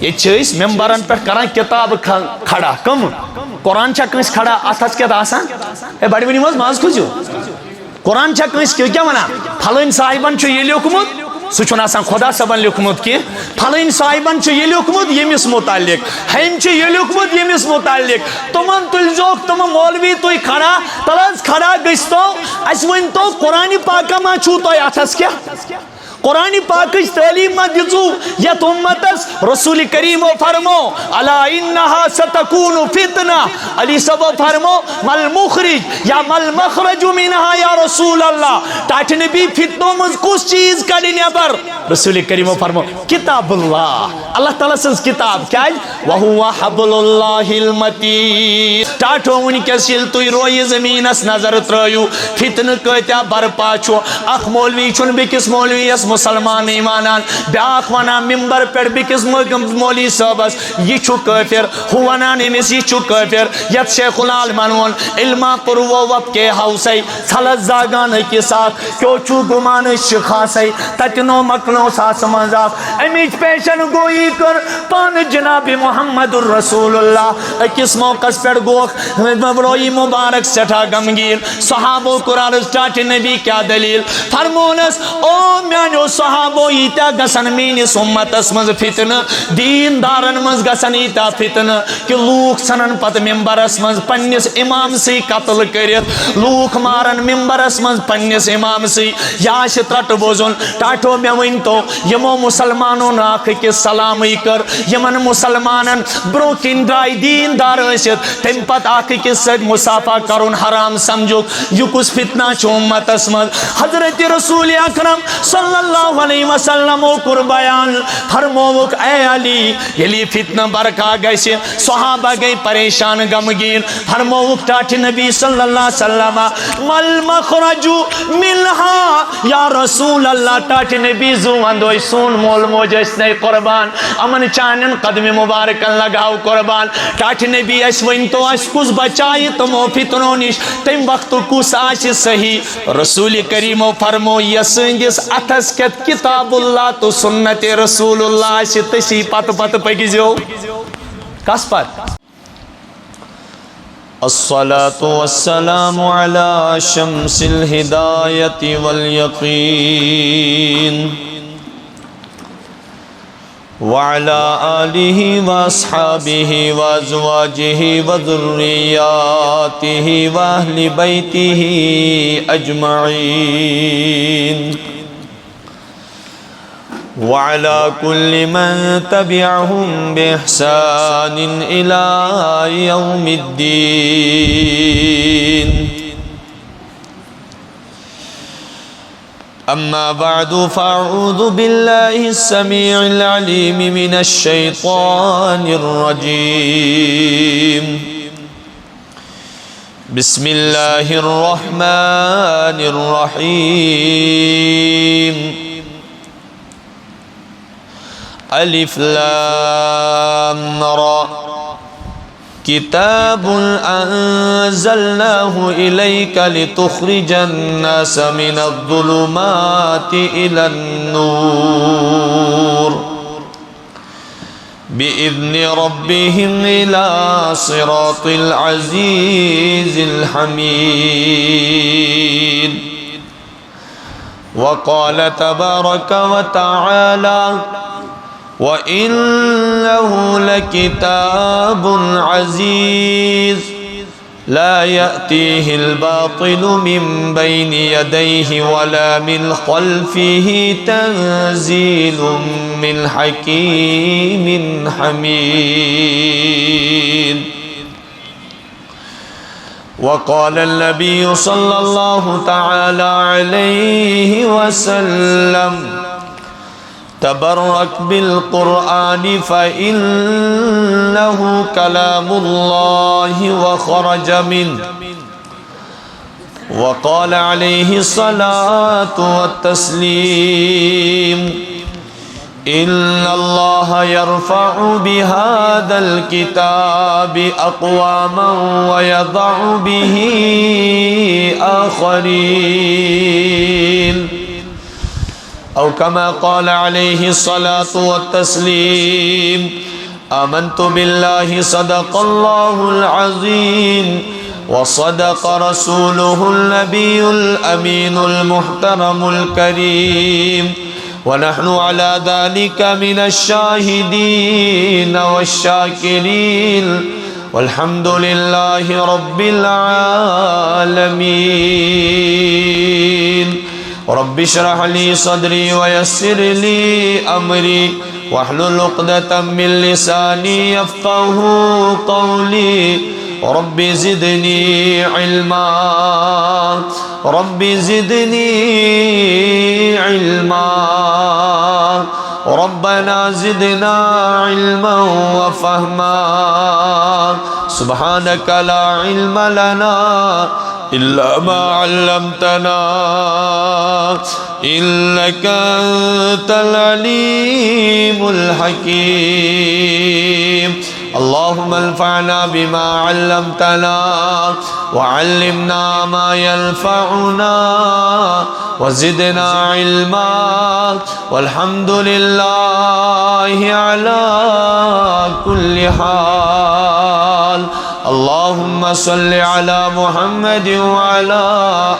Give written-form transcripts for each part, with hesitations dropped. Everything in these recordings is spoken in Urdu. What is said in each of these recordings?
یہ چیز ممبرن پر کران کتاب کھڑا کم قرآن چھا کنس کھڑا اتھس کیا آسان اے بڑی ونی ماز کھوجو قرآن چھا کنس کیا ونا پھلن صاحبن چھو یہ لیوکمت سہ چھن آسان خدا صبن لیوکمت کی پھلن صاحبن چھو یہ لیوکمت یمس متعلق ہم چھو یہ لیوکمت یمس متعلق تمن تلزوک تم مولوی تو کھڑا تلز کھڑا گستو اس ون تو قرآن پاک ما چھو تو اتھس کیا قرآن پاکش تعلیم ما دزو یت امتس رسول کریم فرمو الا انہا ستکون فتنہ علی سب فرمو مل مخرج یا مل مخرج منہا یا رسول اللہ تاٹھ نبی فتنوں مز کس چیز کڑی نیبر رسول کریم فرمو کتاب اللہ اللہ تعالیٰ سنس کتاب کیا وہو حبل اللہ المتین تاٹھو ان کس یل توی روی زمین اس نظر ترائیو فتن کتیا برپا چھو اخ مولوی چھن بکس مولوی اس مسلمان ایمانان بیاخ وانا ممبر پر بکس مولی صاحبس یہ چھو کافر ہوانان امس یہ چھو کافر یت شیخ العالمان ون علما پرو وب کے حوصی تھلت زاگان کی ساتھ کیوں چھو گمان شخاصی تکنو مکنو ساس مزاق امیج پیشن گوئی کر پان جناب محمد الرسول اللہ کس موقع پر گوخ روئی مبارک سٹھا گمگیر صحابو قرآن اسٹاٹ نبی کیا دلیل فرمونس او میانو صحابو ایتا گسن مینس امتس مز فتن دین دارن مز گسن ایتا فتن کہ لوک سنن پت ممبرس مز پنیس امام سی قتل کرت لوک مارن ممبرس مز پنیس امام سی یاش ترٹ بوزن ٹاٹو میں وین تو یمو مسلمانوں ناکھ کے سلامی کر یمن مسلمانن بروکن درائی دین دار ایست تم پت آکھ کے سد مسافہ کرن حرام سمجھو یکس فتنہ چو امتس مز حضرت رسول اکرم صلی اللہ علیہ وسلم کر بیان فرموک اے علی یلی فتنہ برکا گئی سے صحابہ گئی پریشان غمگین فرموک ٹاٹ نبی صلی اللہ علیہ وسلم مل مخرجو منہا یا رسول اللہ ٹاٹ نبی زواندوئی سون مول موجس نے قربان امن چانن قدم مبارکن لگاو قربان ٹاٹ نبی اس وین تو اس کس بچائی تمو فتنوں نش تم وقت کس آش صحیح رسول کریم فرمو یسنگس اتھس کت کتاب اللہ تو سنت رسول اللہ شتشی پت پت پگیزو کس پت الصلاة والسلام على شمس الہدایت والیقین وعلى آلہ واصحابہ وازواجہ وذریاتہ واہل بیتہ اجمعین وعلى كل من تبعهم بإحسان إلى يوم الدين أما بعد فأعوذ بالله السميع العليم من الشيطان الرجيم بسم الله الرحمن الرحيم الف لام را کتاب انزلناه الیک لتخرج الناس من الظلمات الى النور بإذن ربهم إلى صراط العزيز الحميد وقال تبارك وتعالى وَإِنَّهُ لَكِتَابٌ عَزِيزٌ لا يأتيه الباطل من بين يديه ولا من خلفه تنزيل من حكيم حميد وقال النبي صلى الله تعالى عليه وسلم تبرك بالقرآن فإنه كلام الله وخرج منه وقال عليه الصلاة والتسليم إن الله يرفع بهذا الكتاب أقواما ويضع به آخرين أو كما قال عليه الصلاة والتسليم آمنت بالله صدق الله العظيم وصدق رسوله النبي الأمين المحترم الكريم ونحن على ذلك من الشاهدين والشاكرين والحمد لله رب العالمين رب اشرح لي صدري ويسر لي أمري واحلل عقدة من لساني يفقه قولي رب زدني علما رب زدني علما ربنا زدنا علما وفهما سبحانك لا علم لنا إلا ما علمتنا إنك أنت العليم الحكيم اللهم انفعنا بما علمتنا وعلمنا ما ينفعنا وزدنا علما والحمد لله على كل حال اللهم صل على محمد وعلى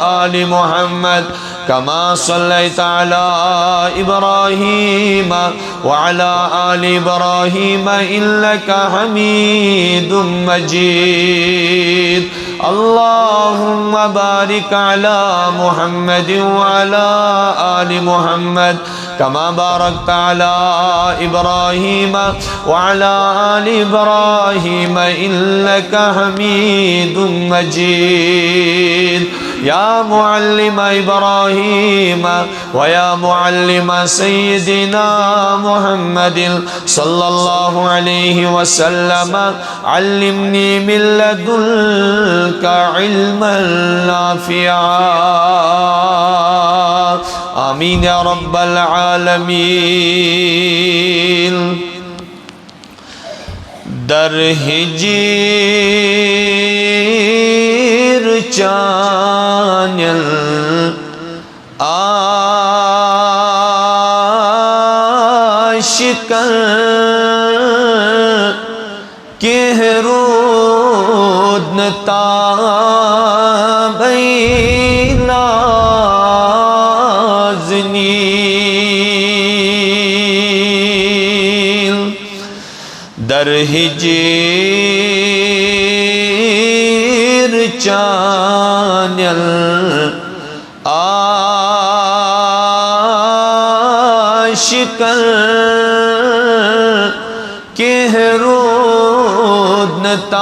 آل محمد كما صليت على إبراهيم وعلى آل إبراهيم إنك حميد مجيد اللهم بارك على محمد وعلى آل محمد كما باركت على إبراهيم وعلى آل إبراهيم إنك حميد مجيد يا معلم إبراهيم ويا معلم سيدنا محمد صلى الله عليه وسلم علمني من لدنك علما نافعا آمين يا رب العالمين در هجیر چانل عاشقاں کہ رود نتابی نازنین در ہجیر چانل عاشقاں کہ رود نتابی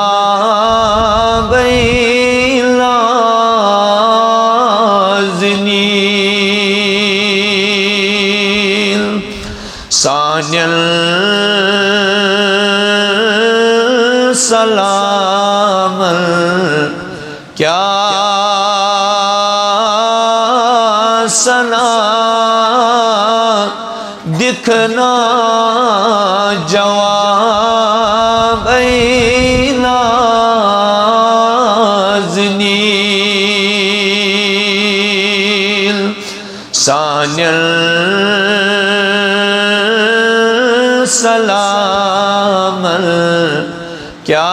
نازنین سانیل سلام کیا سنا دکھنا جواب نازنین سانیل سلام کیا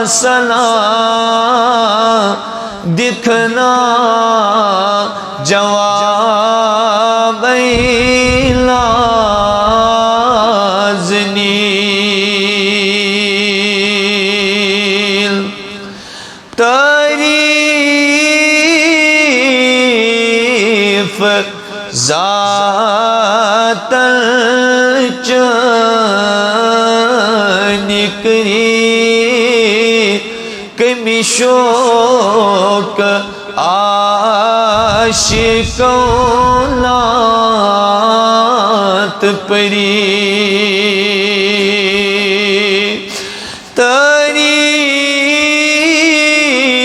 سنا دکھنا جواب نازنین تعریف ذات نکری کمی شوق عاشقوں نات پری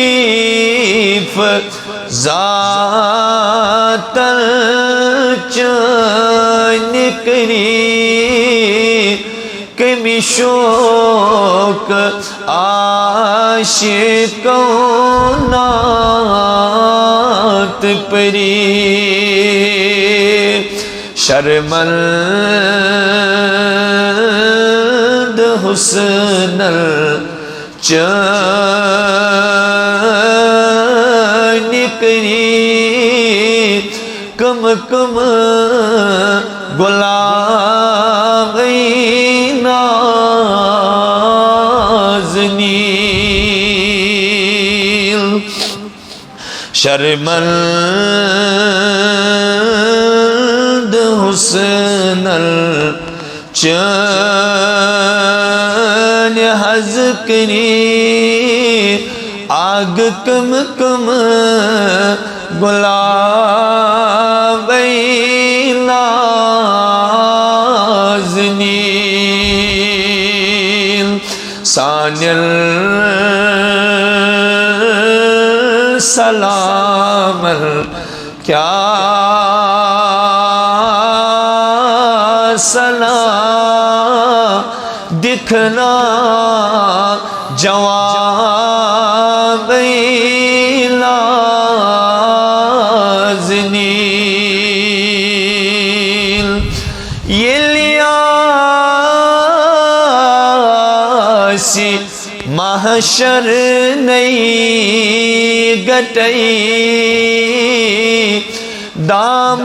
تعریف ذات نکری یمی شوق عاشقونات پری شرمند حسن نکری کم کم غلام نازنین شرمند حسن چن حزکری آگ کم کم گلاب نازنین ثانیل سلام کیا سلام دکھنا جواب نازنین یہ لیاسی محشر نئی گٹئی دامال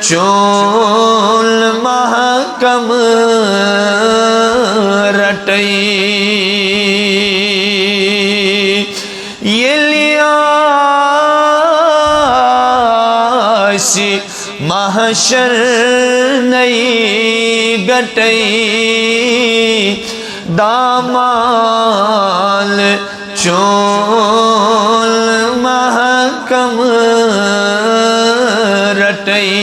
چول محکم رٹئی یہ لیاسی محشر نئی گٹئی دامال چول محکم رٹئی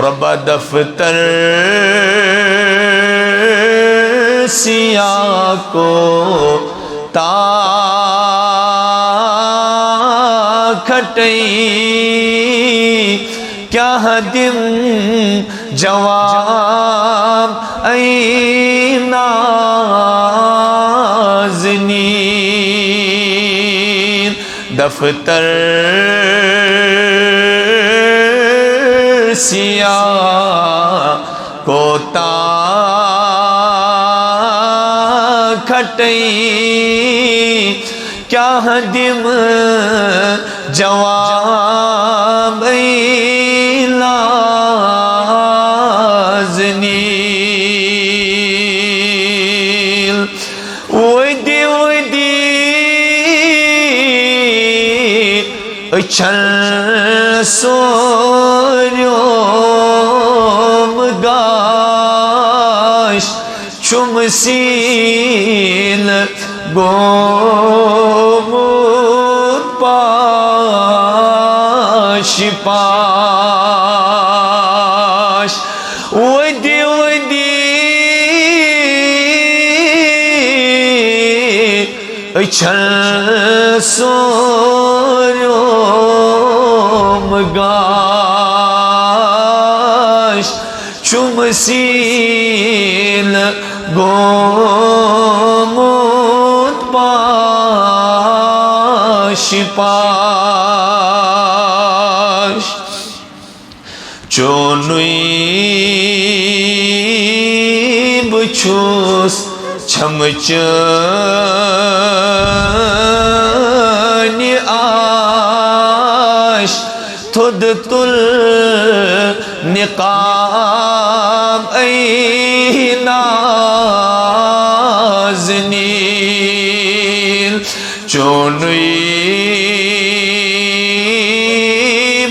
رب دفتر سیاہ کو تا کھٹئی کیا حدم جواب نازنین دفتر سیاہ کو تا کھٹئی کیا حدم جواب نازنین ویدی ویدی اچھل سوریوم گاش چمسیل گومود پاش پاش ودی ودی اچھل سوریوم گاش چمسیل گومود پاش پاش چونوی بچوس چھمچنی آش تھد تل نقاب ای نازنین چونوی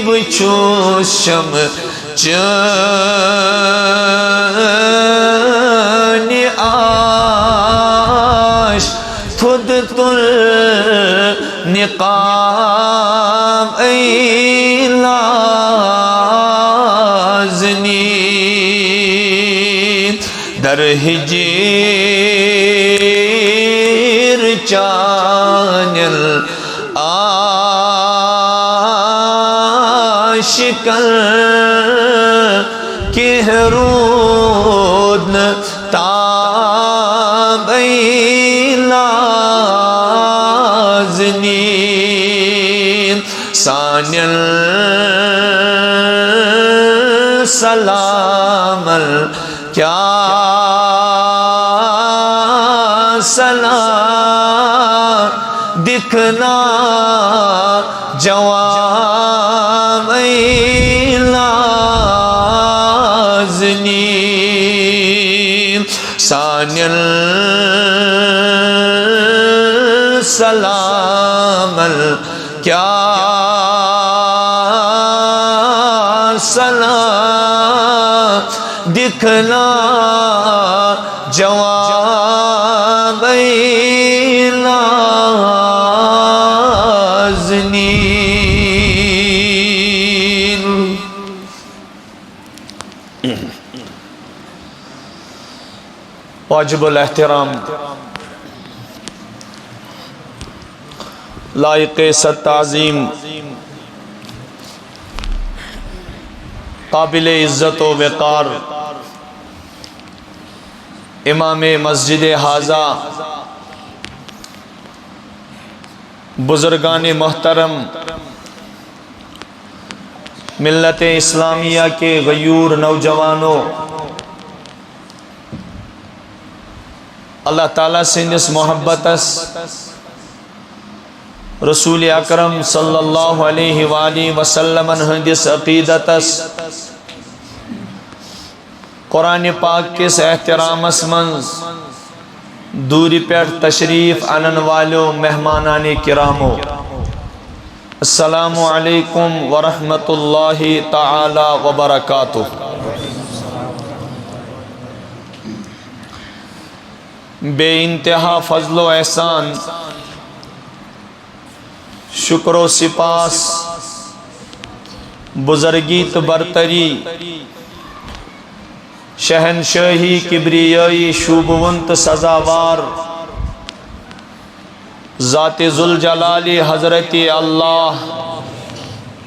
بچوس چھمچنی آش تھد تل نقاب ای نازنین در ہجیر چانل عاشقاں کینٛہہ روٗد نہٕ تابٕے نازنیٖن سانٮ۪ن سلامن کیٛاہ سلام دِکھنا جوابٕے نازنیٖن سانٮ۪ن سلامن کیٛاہ سلام دِکھنا جوابٕے نازنیٖن واجب الاحترام لائق ست تعظیم قابل عزت و وقار امام مسجد حاضہ بزرگان محترم ملت اسلامیہ کے غیور نوجوانوں اللہ تعالیٰ سندس محبتس رسول اکرم صلی اللہ علیہ وآلہ وسلم ہندس عقیدتس قرآن پاک کس احترامس منز دوری پیٹ تشریف انن والو مہمانان کرامو السلام علیکم ورحمت اللہ تعالی وبرکاتہ بے انتہا فضل و احسان شکر و سپاس بزرگیت برتری شہنشاہی کبریائی شوبونت سزاوار ذات ذوالجلال حضرت اللہ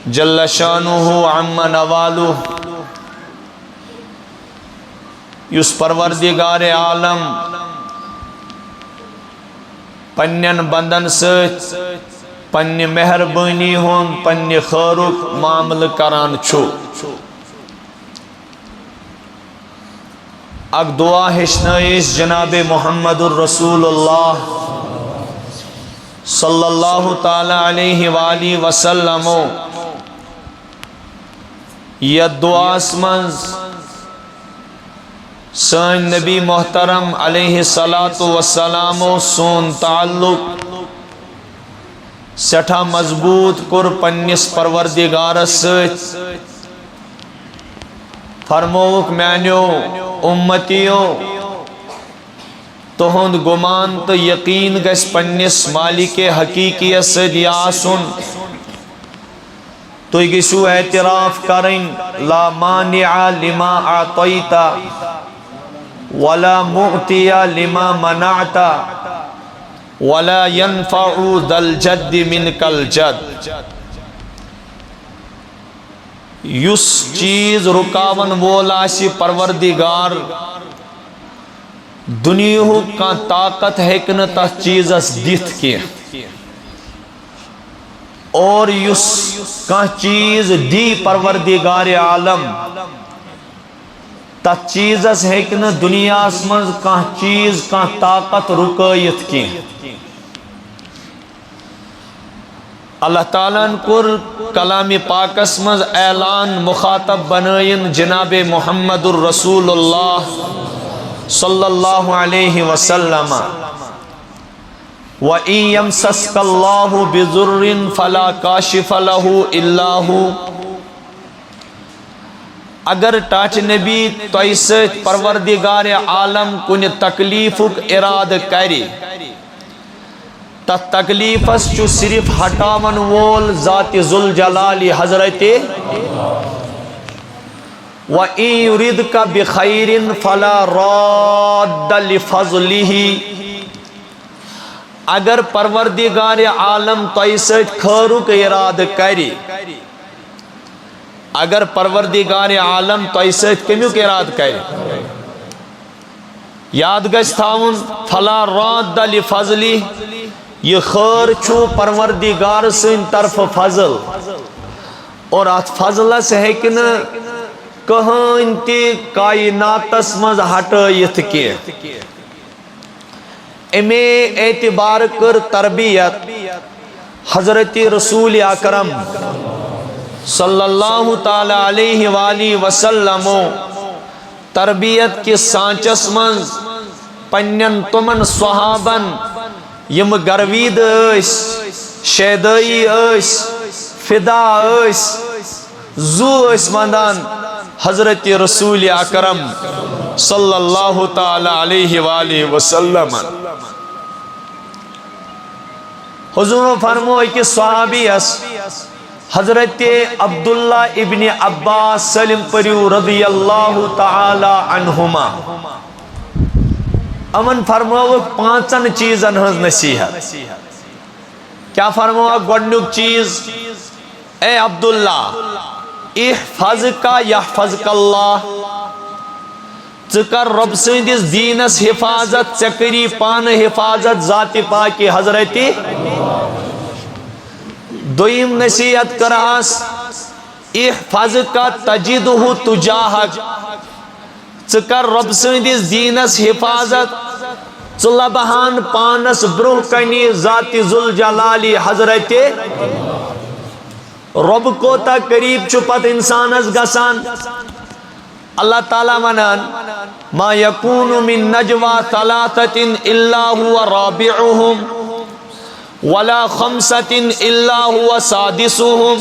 جل شانہ عم نوالہ یس پروردگار عالم پنین بندن ست پنی مہربانی ہون پنی خیرک معامل کران چھو اک دعا ہشنائش جناب محمد الرسول اللہ صلی اللہ تعالی علیہ وآلہ وسلم یہ دعا اسمنز سان نبی محترم علیہ السلام سون تعلق سٹھا مضبوط کر پنس پروردگار ست فرموک میانیو امتیو تہند گمان تو یقین گس پنس مالک حقیقی ست آسن تو گسو اعتراف کریں لا مانع لما اعطیتا ولا معطی لما منعتا ولا ينفع ذا الجد منك الجد یس چیز رکاون وولاسی پروردگار دنیا کا طاقت ہیکن تا چیزس دیت کی اور یس کا چیز دی پروردگار عالم تا چیزس ہیکن دنیا اسمز کا چیز کا طاقت رکایت کی اللہ تعالیٰ کر کلام پاک اسمز اعلان مخاطب بنائن جناب محمد الرسول اللہ صلی اللہ علیہ وسلم وَإِن يَمْسَسْكَ اللَّهُ بِضُرٍّ فَلَا كَاشِفَ لَهُ إِلَّا هُ اگر ٹاچ نبی تویست پروردگار عالم کن تکلیفک اراد کری تا تکلیفس چو صرف ہٹاون وول ذات ذوالجلال حضرت وَإِن يُرِدْكَ بِخَيْرٍ فَلَا رَادَّ لِفَضْلِهِ اگر پروردگار عالم تویست خیرک اراد کری اگر پروردگار عالم تو ست کمیک اراد کر یاد گژھِ تھاون فلا راد لفضلی یہ خیر چھو پروردگار سن طرف فضل اور ات فضلس ہیکن کہن تہ کائناتس مز ہٹائیت کی امی اعتبار کر تربیت حضرت رسول اکرم صلی اللہ تعالی علیہ وآلہ وسلم تربیت کی سانچس من پنن تمن صحابن یم گروید ایس شیدائی ایس فدا ایس زو ایس مندان حضرت رسول اکرم صلی اللہ تعالی علیہ وآلہ وسلم حضور فرمو کہ صحابی اس حضرت عبداللہ ابن عباس سلم پریو رضی اللہ تعالی عنہما امن فرمو پانچن چیزن ہز نصیحت کیا فرمو گوڑنک چیز اے عبداللہ احفظ کا یحفظک اللہ ذکر رب سندس دینس حفاظت چکری پان حفاظت ذات پاکی حضرتی دویم نصیحت کراس احفظ کا تجدہ تجاہک ذکر رب سندس دینس حفاظت ثلبہان پانس بروہ کنی ذات ذوالجلالی حضرت رب کو تا قریب چھپت انسانس گسان اللہ تعالیٰ ونان ما یکون من نجوا ثلاثت الا هو رابعهم ولا خمسة الا هو سادسهم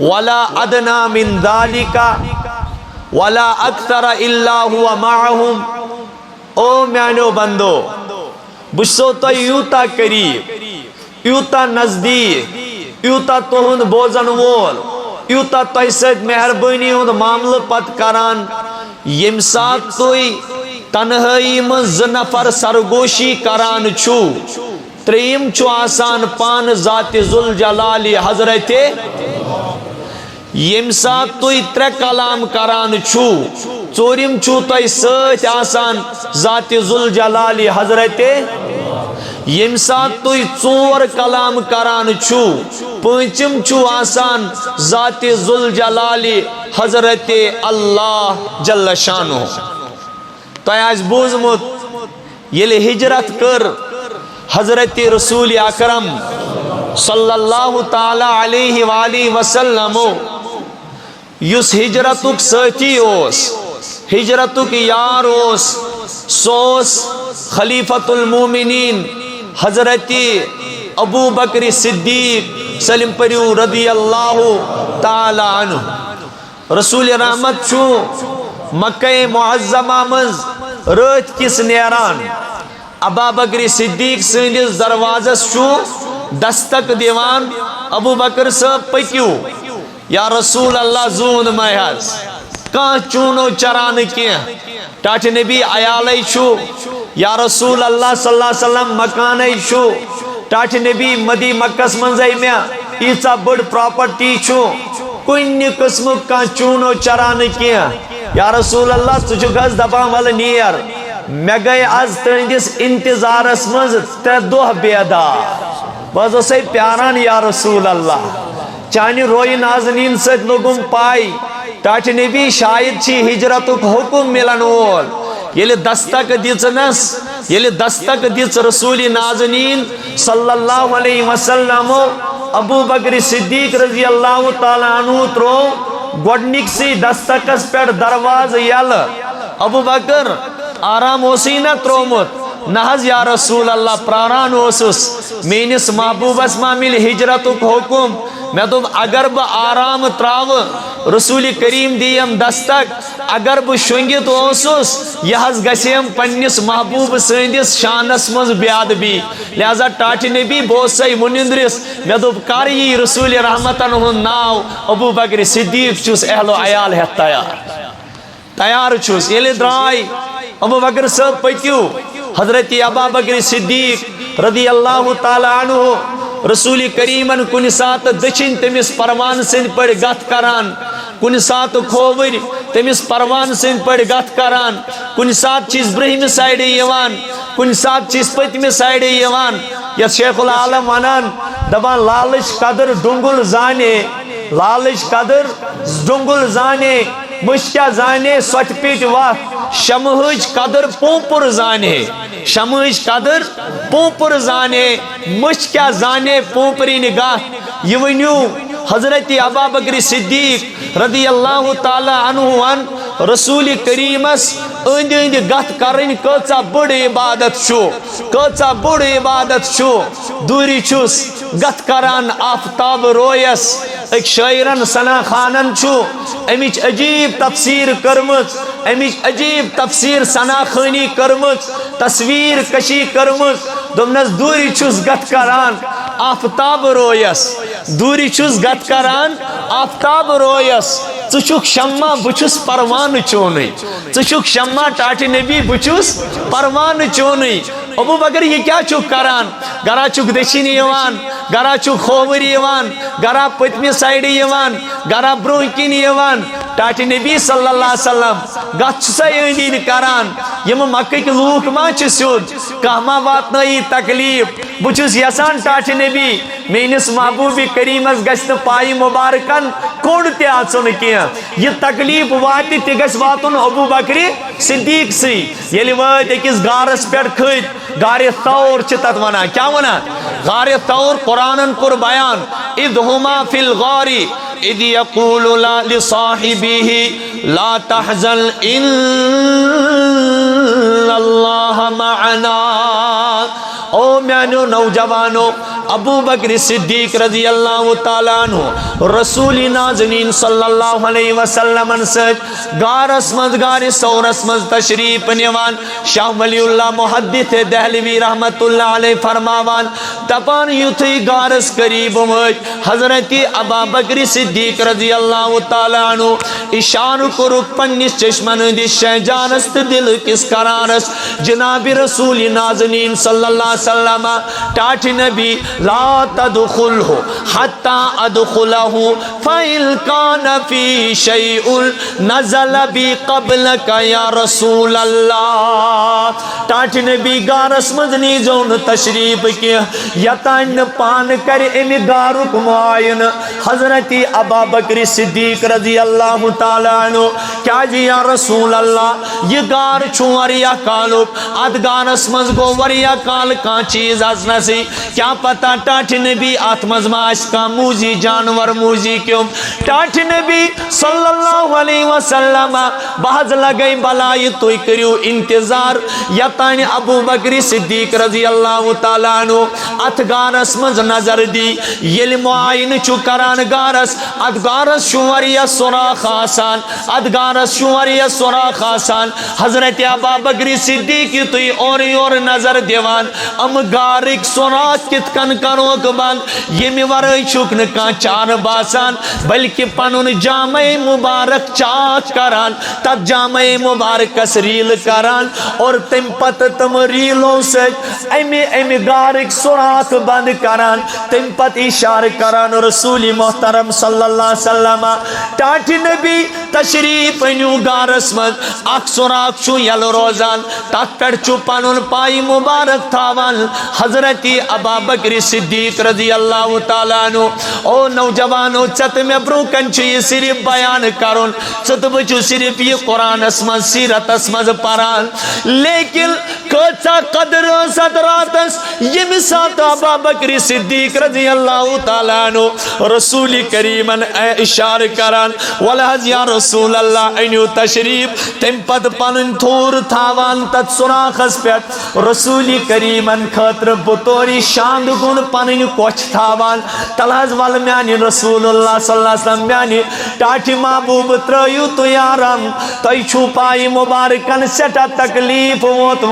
ولا ادنى من ذلك ولا اکثر الا هو معهم او میانو بندو بشو تو یوتا قریب یوتا نزدیک یوتا تہند بوزن وول یوتا تہ ست مہربانی ہند معاملہ پت کران یم سات توئی تنہائی من زٕ نفر سرگوشی کران چھو تریم چھو آسان پان ذات ذوالجلالی حضرت یم سات توئی ترے کلام کران چھو ژورم چھو تہ ست آسان ذات ذوالجلالی حضرت یم سات توئی ژور کلام کران چھو پانچم چھو آسان ذات ذوالجلالی حضرت اللہ جل شانہ تہ آس بوزمت یل ہجرت کر حضرت رسول اکرم صلی اللہ تعالی علیہ وآلہ وسلم یس ہجرتک ساتھی اوس ہجرتک یار اوس سوس خلیفۃ المومنین حضرت ابو بکر صدیق سلم پریو رضی اللہ تعالی عنہ رسول رحمت چھو مکہ معظمہ مز رات کس نیران ابا بکر صدیق سندس دروازس چھو دستک دیوان ابو بکر صاحب پکیو یا رسول اللہ زون محض کان چونو چران کیا ٹاٹ نبی عیالی چھو یا رسول اللہ صلی اللہ علیہ وسلم مکانی چھو ٹاٹ نبی مدی مکس منزائی میں ایسا بڑ پراپرٹی چھو کوئی قسم کان چونو چران کیا یا رسول اللہ تجھو گز دبان والا نیر میں گئے از تندس انتظار اسمز تے دوہ بیدار بازو سے پیاران یا رسول اللہ چانی روئی نازنین سے لوگم پائی ٹاٹ نبی شاید چھی ہجرتک حکم ملن وول یلی دستک دیچنس یلی دستک دیچ رسول نازنین صلی اللہ علیہ وسلم ابو بکر صدیق رضی اللہ تعالیٰ عنہ ترو گوڑنک سی دستکس پر درواز یل ابو بکر آرام ہوسی نہ ترومت نہز یا رسول اللہ پراران ہوسس مینس محبوبس معامل ہجرتک حکم میں تو اگر با آرام تراو رسول کریم دیم دستک اگر با شنگت ہوسس یہز گسیم پنیس محبوب سندس شانس مز بیاد بھی لہذا ٹاٹ نبی بوسی منندرس میں تو کاری رسول رحمتن ہن ناو ابو بکر صدیق چوس اہل و عیال ہے تیار چوس یلی درائی ابو بکر صاحب پتیو حضرت ابا بکر صدیق رضی اللہ تعالی عنہ رسول کریمن کن سات دچن تمس پروان سند پر گت کران کن سات کھوور تمس پروان سند پڑ گت کران کن سات چیز برہم سائڈ یوان کن سات چیز پتم سائڈ یوان یا شیخ العالم ونان دبان لالچ قدر ڈنگل زانے لالچ قدر ڈنگل زانے مشکیا زانے سوٹ پیٹ وقت شمہج قدر پوپر زانے شمہج قدر پوپر زانے مشکیا زانے پوپری نگاہ یہ ونیو حضرت ابا بکر صدیق رضی اللہ تعالی عنہ ون رسول کریمس اند اند گت کرن کچا بڑ عبادت چھو کچا بڑ عبادت چھو دوری چھس گت کران آفتاب رویس ایک شاعرن ثنا خانن چھو امچ عجیب تفسیر کرمت امچ عجیب تفسیر ثنا خانی کرمت تصویر کشی کرمت دمنس دوری چھس گت کران آفتاب رویس دوری چھس گت کران آفتاب رویس ژٕ شمع بچس پروان چونی ژٕ شمع ٹاٹ نبی بچس پروان چونی ابو بکر یہ کیا چھک کران گرا چھک دشین یوان گرا چھک کھوور یوان گرا پتمی سائڈ یوان گرا برون کن یوان ٹاٹ نبی صلی اللہ علیہ وسلم گت سا اندین کران یم مکہ کی لوک ما چھ سیود کہما واتنائی تکلیف بچس یسان ٹاٹ نبی مینس محبوب کریمس گشت پائی مبارکن کوڑ تی آسن کیا یہ تکلیف واتی تی گش واتن ابو بکر صدیق سی یلی وات اکس گارس پیٹ کھت غار ثور چتت ونا کیا ونا غار ثور قرآن کر بیان اذ ہما فی الغار اذ یقول لصاحبه لا تحزن ان اللہ معنا او میانو نوجوانو ابو بکر صدیق رضی اللہ تعالیٰ عنہ رسول نازنین صلی اللہ علیہ وسلم سچ غارس مز غار ثورس مز تشریف نیوان شاہ ولی اللہ محدث دہلوی رحمت اللہ علیہ فرماوان دپان یتھی غارس قریب وچ حضرت ابا بکر صدیق رضی اللہ تعالیٰ عنہ اشار کرک پنس چشمن ہندس شہجانس دل کس قرارس جناب رسول نازنین صلی اللہ علیہ وسلم ٹاٹ نبی لا تدخلہ حتی ادخلہ فإن کان فی شیء نزل بی قبلک یا رسول اللہ ٹاٹ نبی غارس مدنی زون تشریف کیا یتان پان کر امی غارک معاین حضرت ابا بکر صدیق رضی اللہ تعالیٰ عنہ کیا جی یا رسول اللہ یہ غار چھو وریا کالک اد غارس مز گو وریا کال کان چیز ازنسی کیا پتا ٹاٹ نبی آتمز ماش کا موزی جانور موزی کیوں ٹاٹ نبی صلی اللہ علیہ وسلم بحث لگئی بلائی توی کریو انتظار یتانی ابو بکر صدیق رضی اللہ تعالیٰ عنہ ات غارس مز نظر دی یل معاین چو کران غارس ات غارس شوریہ سراخ آسان ات غارس شوریہ سراخ آسان حضرت ابا بکر صدیق توی اور نظر دیوان ام غارک سراخ کت کن کروک بند یہ میورائی چھکن کا چار باسان بلکہ پنن جامع مبارک چاک کران تب جامع مبارک ریل کران اور تم پت تم ریلوں سے امی غارک سراخ بند کران تم پت اشار کران رسول محترم صلی اللہ علیہ وسلم ٹاٹ نبی تشریف نیو غارس مد اک سراخ چھو یل روزان تک پر چھو پنن پائی مبارک تھاوان حضرت ابا بکر صدیق رضی اللہ تعالیٰ عنہ او نوجوانو چت میں بروکن چھو یہ صرف بیان کرن چت بچو صرف یہ قرآن اسمز سیرت اسمز پران لیکن کچا قدر صدراتس یہ مسات ابا بکر صدیق رضی اللہ تعالیٰ عنہ رسول کریمن اشار کران ولہذ یا رسول اللہ انیو تشریف تم پت پنن تھور تھاوان تت سراخس پیٹ رسول کریمن خطر بطوری شاند گن پنن کوچ تھاوان تلحظ وال میانی رسول اللہ صلی اللہ علیہ وسلم میانی ٹاٹی محبوب ترائیو تو یارم تای چھوپائی مبارکن سٹا تکلیف موت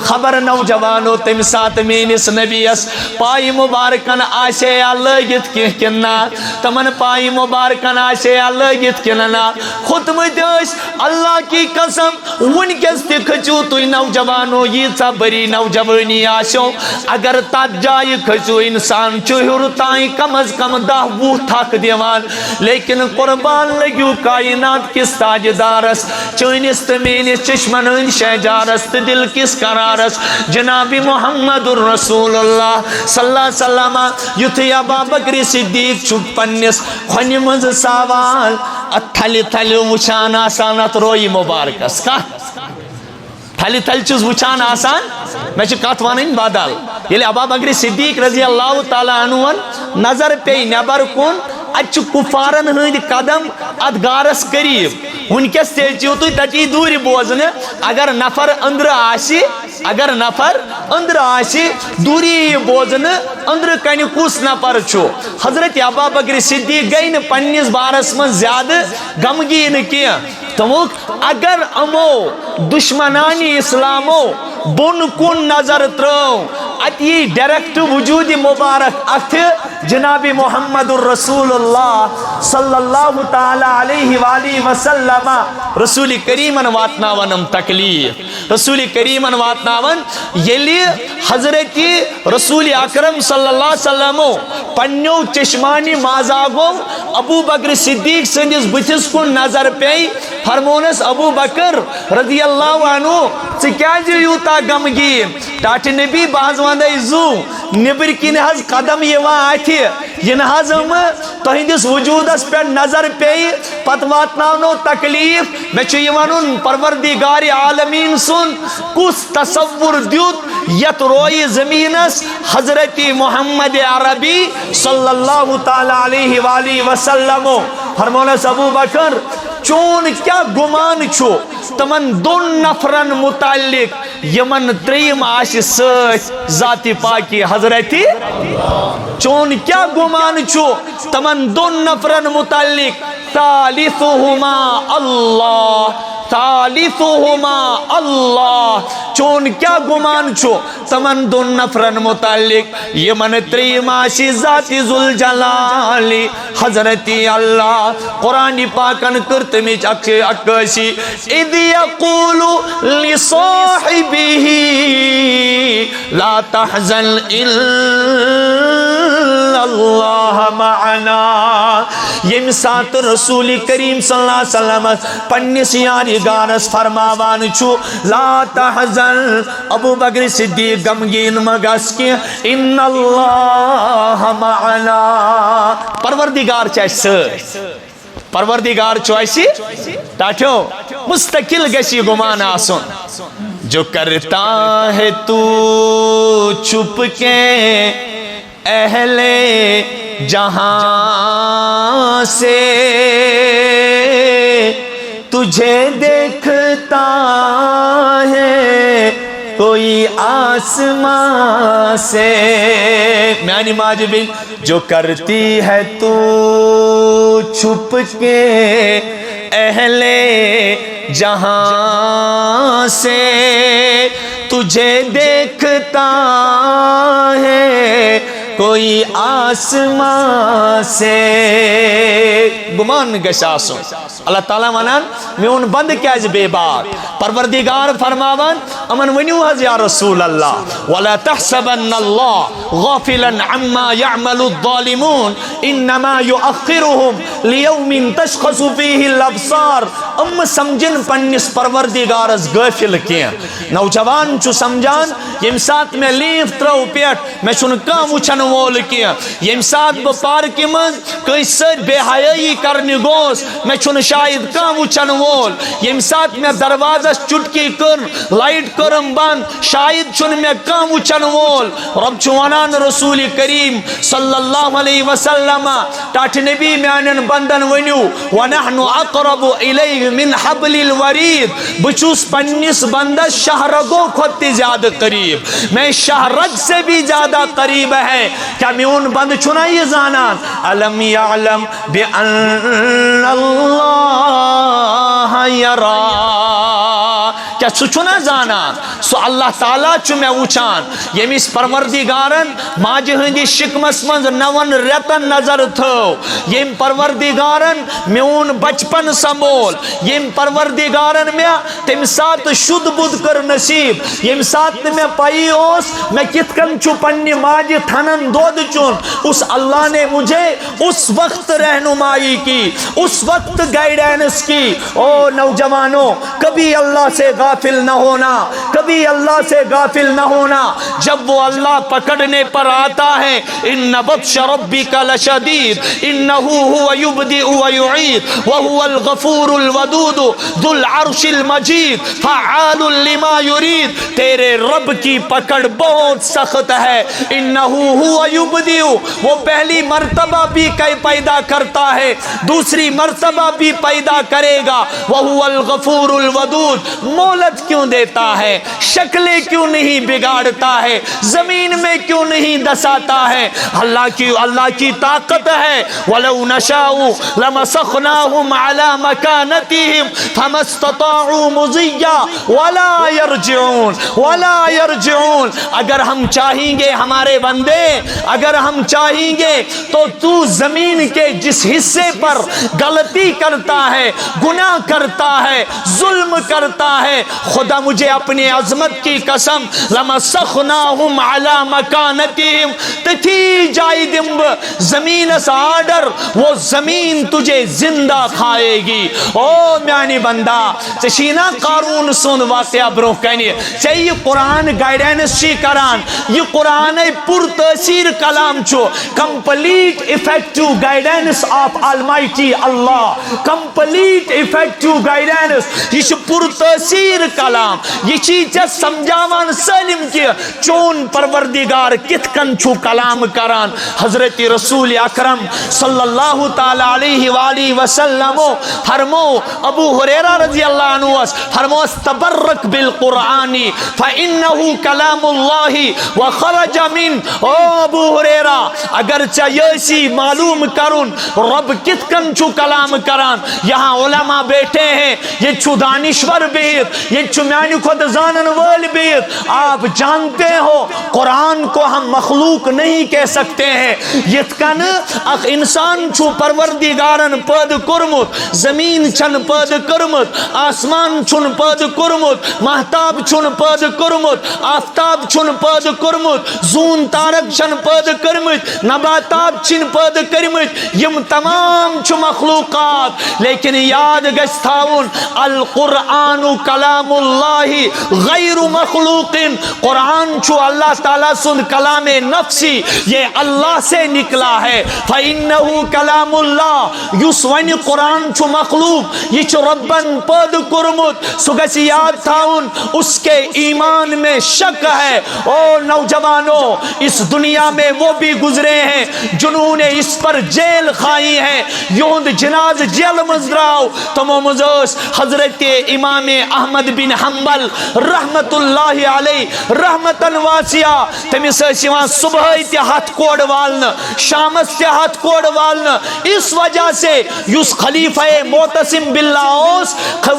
خبر نوجوانو تم سات مینس نبیس پائی مبارکن آشے یا لگت کننا تمن پائی مبارکن آشے یا لگت کننا ختم دیش اللہ کی قسم ونکس تکھچو توی نوجوانو یہ سا بری نوجوانی آشو اگر تات جائی کھچو انسان چہر تائیں کم از کم 10 وہ تھک دیوان لیکن قربان قربان لگیو کائنات کس تاجدارس چونس تو میانس چشمن ہند شہجارس تو دل کس قرارس جناب محمد الرسول اللہ صلی اللہ علیہ وسلم یتھے ابا بکر صدیق چھ پنس کھۄنہِ منٛز سوال ات تھلہِ تھلہِ وچھان آسان ات روئی مبارکس تھلہِ تھلہِ چھُس وچھان آسان میں چھ کت ونن بدل ییٚلہِ ابا بکر صدیق رضی اللہ تعالیٰ عنہ نظر پے نبر کن ات کفارن ہند قدم ات غارس قریب ونکس تیو تھی تتی دور بوزن اگر نفر اندر آسی دوری بوزن اندر کن کس نفر چھو حضرت ابا بکر صدیق گئی نا پنس بارس من زیادہ غمگین کی تموک اگر امو دشمنانی اسلامو بن کن نظر ترو ات یہ ڈائریکٹ وجود مبارک ات جناب محمد الرسول اللہ صلی اللہ تعالی علیہ وآلہ وسلم رسول کریمن واتناونم تکلیف رسول کریمن واتناون یلی حضرت رسول اکرم صلی اللہ علیہ وسلم پنیو چشمانی مازاگو ابو بکر صدیق سندس بتس کن نظر پی فرمونس ابو بکر رضی اللہ عنہ ثکیاز یوتا غمگین ٹاٹ نبی باز وندے زو نبر کن حض قدم یوان آتھی ین حض تہندس وجودس پہ نظر پی پت واتناونو تکلیف میں چھ پروردگار عالمین سن کس تصور دیت یت روئی زمینس حضرت محمد عربی صلی اللہ تعالی علیہ وآلہ وسلم فرمونس ابو بکر چون کیا گمان چھو تمن دون نفرن متعلق یمن تریم آش ست ذات پاکی حضرت چون کیا گمان چھو تمن دون نفرن متعلق ثالثہما اللہ چون کیا گمان چھو تمن دون نفرن متعلق یمن تریم آش ذات ذوالجلالی حضرت اللہ قرآن پاکن کرتمیچ اکشی اذ یقول لصاحبه لا تحزن الا اللہ معنا یم سات رسول کریم صلی اللہ علیہ وسلم پنس یاری گارس فرماوان چھو لا تحزن ابو بکر صدیق غمگین مگس کی ان اللہ معنا پروردگار چوائسی ٹاٹھو مستقل گشی گمان آسن جو کرتا ہے تو چھپ کے اہل جہاں سے تجھے دیکھتا ہے کوئی آسمان سے میانی ماجبی جو کرتی ہے تو چھپ کے اہل جہاں سے تجھے دیکھتا ہے کوئی آسمان سے گمان گشاسو اللہ تعالیٰ ونان میون بند کیاز بے بار پروردگار فرماوان امن ونیو حض یا رسول اللہ وَلَا تَحْسَبَنَّ اللَّهُ غَافِلًا عَمَّا يَعْمَلُ الظَّالِمُونَ إِنَّمَا يُؤَخِّرُهُمْ لِيَوْمٍ تَشْخَصُ فِيهِ الْأَبْصَارُ سمجھن پنس پروردگارس غافل کین نوجوان چو سمجھان یم سات میں لیف ترو پیٹ میں چون کام وچھن وول کین یم سات با پارکی من کئی سر بے حیائی کرنی گوس میں چون شاید کام وچھن وول یم سات میں دروازہ چٹکی کر لائٹ کرم بند شاید چون میں کام وچھن وول رب چوانان رسول کریم صلی اللہ علیہ وسلم ٹاٹ نبی میانن بندن ونیو وَنَحْنُ أَقْرَبُ إِلَيْهِ مِنْ حَبْلِ الْوَرِيدِ بچوس پنیس بندہ شہرگو کھوتی زیادہ قریب میں شہرگ سے بھی زیادہ قریب ہے کیا میون بند چنائی زانان علم یعلم بِأَنَّ اللَّهَ يَرَا کیا کیا سو چھنا زانا سو اللہ تعالیٰ چو میں وچان یمیس پروردگارن ماجہ ہندی شکمس منز 9 ریتن نظر تھو یم پروردگارن میون بچپن سمول یم پروردگارن میں تم سات شد بد کر نصیب یم سات میں پائی اوس میں کت کن چھو پنی ماجہ تھنن دود چون اس اللہ نے مجھے اس وقت رہنمائی کی اس وقت گائیڈنس کی. او نوجوانوں کبھی اللہ سے غافل نہ ہونا کبھی اللہ سے غافل نہ ہونا جب وہ اللہ پکڑنے پر آتا ہے ان بطش ربک لشدید انہ هو یبدئ ویعید وهو الغفور الودود ذو العرش المجید فعال لما یرید تیرے رب کی پکڑ بہت سخت ہے انہ هو یبدئ وہ پہلی مرتبہ بھی پیدا کرتا ہے دوسری مرتبہ بھی پیدا کرے گا وَهُوَ الْغَفُورُ الْوَدُودُ مولت کیوں دیتا ہے شکلیں کیوں نہیں بگاڑتا ہے زمین میں کیوں نہیں دساتا ہے اللہ کی طاقت ہے وَلَوْ نَشَاءُ لَمَسَخْنَاهُمْ عَلَى مَكَانَتِهِمْ فَمَا اسْتَطَاعُوا مُضِيًّا وَلَا يَرْجِعُونَ اگر ہم چاہیں گے ہمارے بندے اگر ہم چاہیں گے تو زمین کے جس حصے پر غلطی کرتا ہے گناہ کرتا ہے ظلم کرتا ہے خدا مجھے اپنی عظمت کی قسم لمسخناہم علی مکانتہم تتھی جائی دمب زمین اس آڈر وہ زمین تجھے زندہ کھائے گی. او میانی بندہ چشینا قارون سن واقعہ برو کہنی چاہیے یہ قرآن گائیڈنس چی کران یہ قرآن پر تاثیر کلام چو complete effective guidance of Almighty Allah complete effective guidance یہ پر تاثیر کلام یہ چیز سمجھاوان سالم کی چون پروردگار کت کن چھو کلام کران حضرت رسول اکرم صلی اللہ تعالی علیہ وآلہ وسلم فرمو ابو ہریرہ رضی اللہ عنہ فرمو استبرک بالقرآن فإنہو کلام اللہ وخرج من او ابو ہریرہ اگر چاہیے معلوم کرن رب کت کن چھو کلام کران یہاں علماء بیٹھے ہیں یہ چھو دانشور بیت یہ چھو میانی خود زانن وال بیت آپ جانتے ہو قرآن کو ہم مخلوق نہیں کہہ سکتے ہیں یہ کن اخ انسان چھو پروردگارن پد کرمت زمین چھن پد کرمت آسمان چھن پد کرمت مہتاب چھن پد کرمت آفتاب چھن پد کرمت زون تارک چھن پد کرمت نباتات چھن پد کرمت یم تمام چھو مخلوقات لیکن یاد گستاؤن القرآن کلام اللہ غیر مخلوق قرآن چھو اللہ تعالیٰ سن کلام نفسی یہ اللہ سے نکلا ہے فإنہو کلام اللہ یسوین قرآن چھو مخلوق یہ چھو ربن پد کرمت سگسی یاد تھاؤن اس کے ایمان میں شک ہے. او نوجوانوں اس دنیا میں وہ بھی گزرے ہیں جنہوں نے اس پر جیل کھائی ہے یوند جناز جیل مزراؤ تمو مزوس حضرت امام احمد بن حنبل رحمت اللہ علیہ رحمتاً واسعہ تمہیں سیوان صبح اتحاد کوڑ والنا شامت اتحاد کوڑ والنا اس وجہ سے یس خلیفہ معتصم باللہ اوس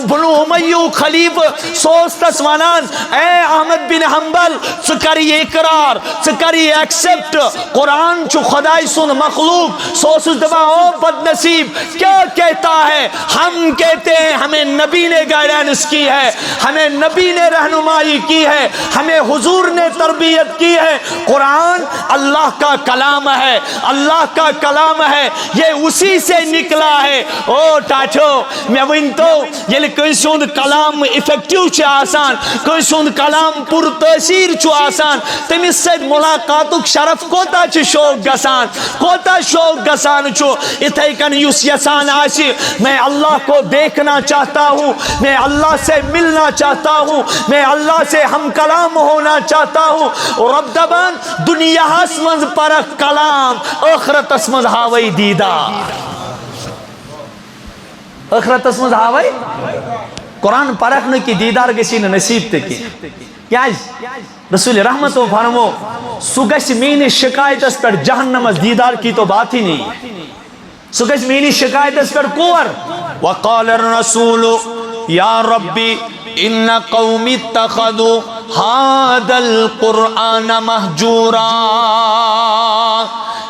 بنو امیو خلیف سوستس ونان اے احمد بن حنبل سکری اقرار سکری ایکسپٹ قرآن چو خدای سن مخلوق سوسس دبا او بد نصیب کیا کہتا ہے ہم کہتے ہیں ہمیں نبی نے گائیڈنس کی ہے ہمیں نبی نے رہنمائی کی ہے ہمیں حضور نے تربیت کی ہے قرآن اللہ کا کلام ہے اللہ کا کلام ہے یہ اسی سے نکلا ہے. او ٹاٹھو میں ونتو یہ کوئی سوند کلام افیکٹیو چھ آسان کوئی سوند کلام پر تاثیر چھ آسان تمس سید ملاقاتک شرف کوتا چھ شوق گسان کوتا شوق گسان چھو اتھائی کن یس یسان آسی میں اللہ کو دیکھنا چاہتا ہوں میں اللہ سے ملنا چاہتا ہوں میں اللہ سے ہم کلام ہونا چاہتا ہوں. رب دبان دنیا اسمنز پر کلام آخرت اسمنز ہاوئی دیدار آخرت اسمنز ہاوئی قرآن پرکھنے کی دیدار کسی نے نصیب تکی کیا رسول رحمت و فرمو سگش مین شکایت اس پر جہنم از دیدار کی تو بات ہی نہیں سگش مین شکایت اس پر کور وقال الرسول یا ربی ان قومی اتخذوا هذا القرآن مہجورا.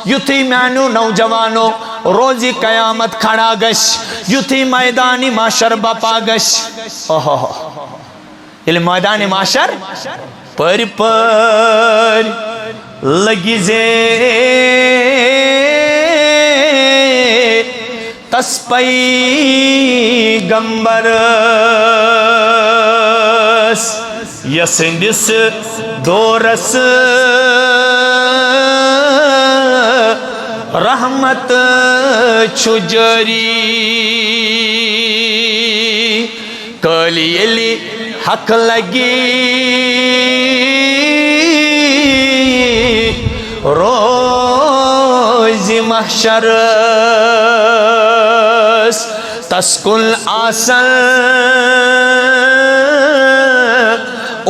یتھی میانو نوجوانو روزی قیامت کھڑا گش، یتھی میدانی معاشر بپا گش. یل میدانی معاشر پر پر لگی زے تس پیغمبرس یسندس دورس رحمت چھو جاری. کالی یلی حق لگی روز محشر تسکل آسل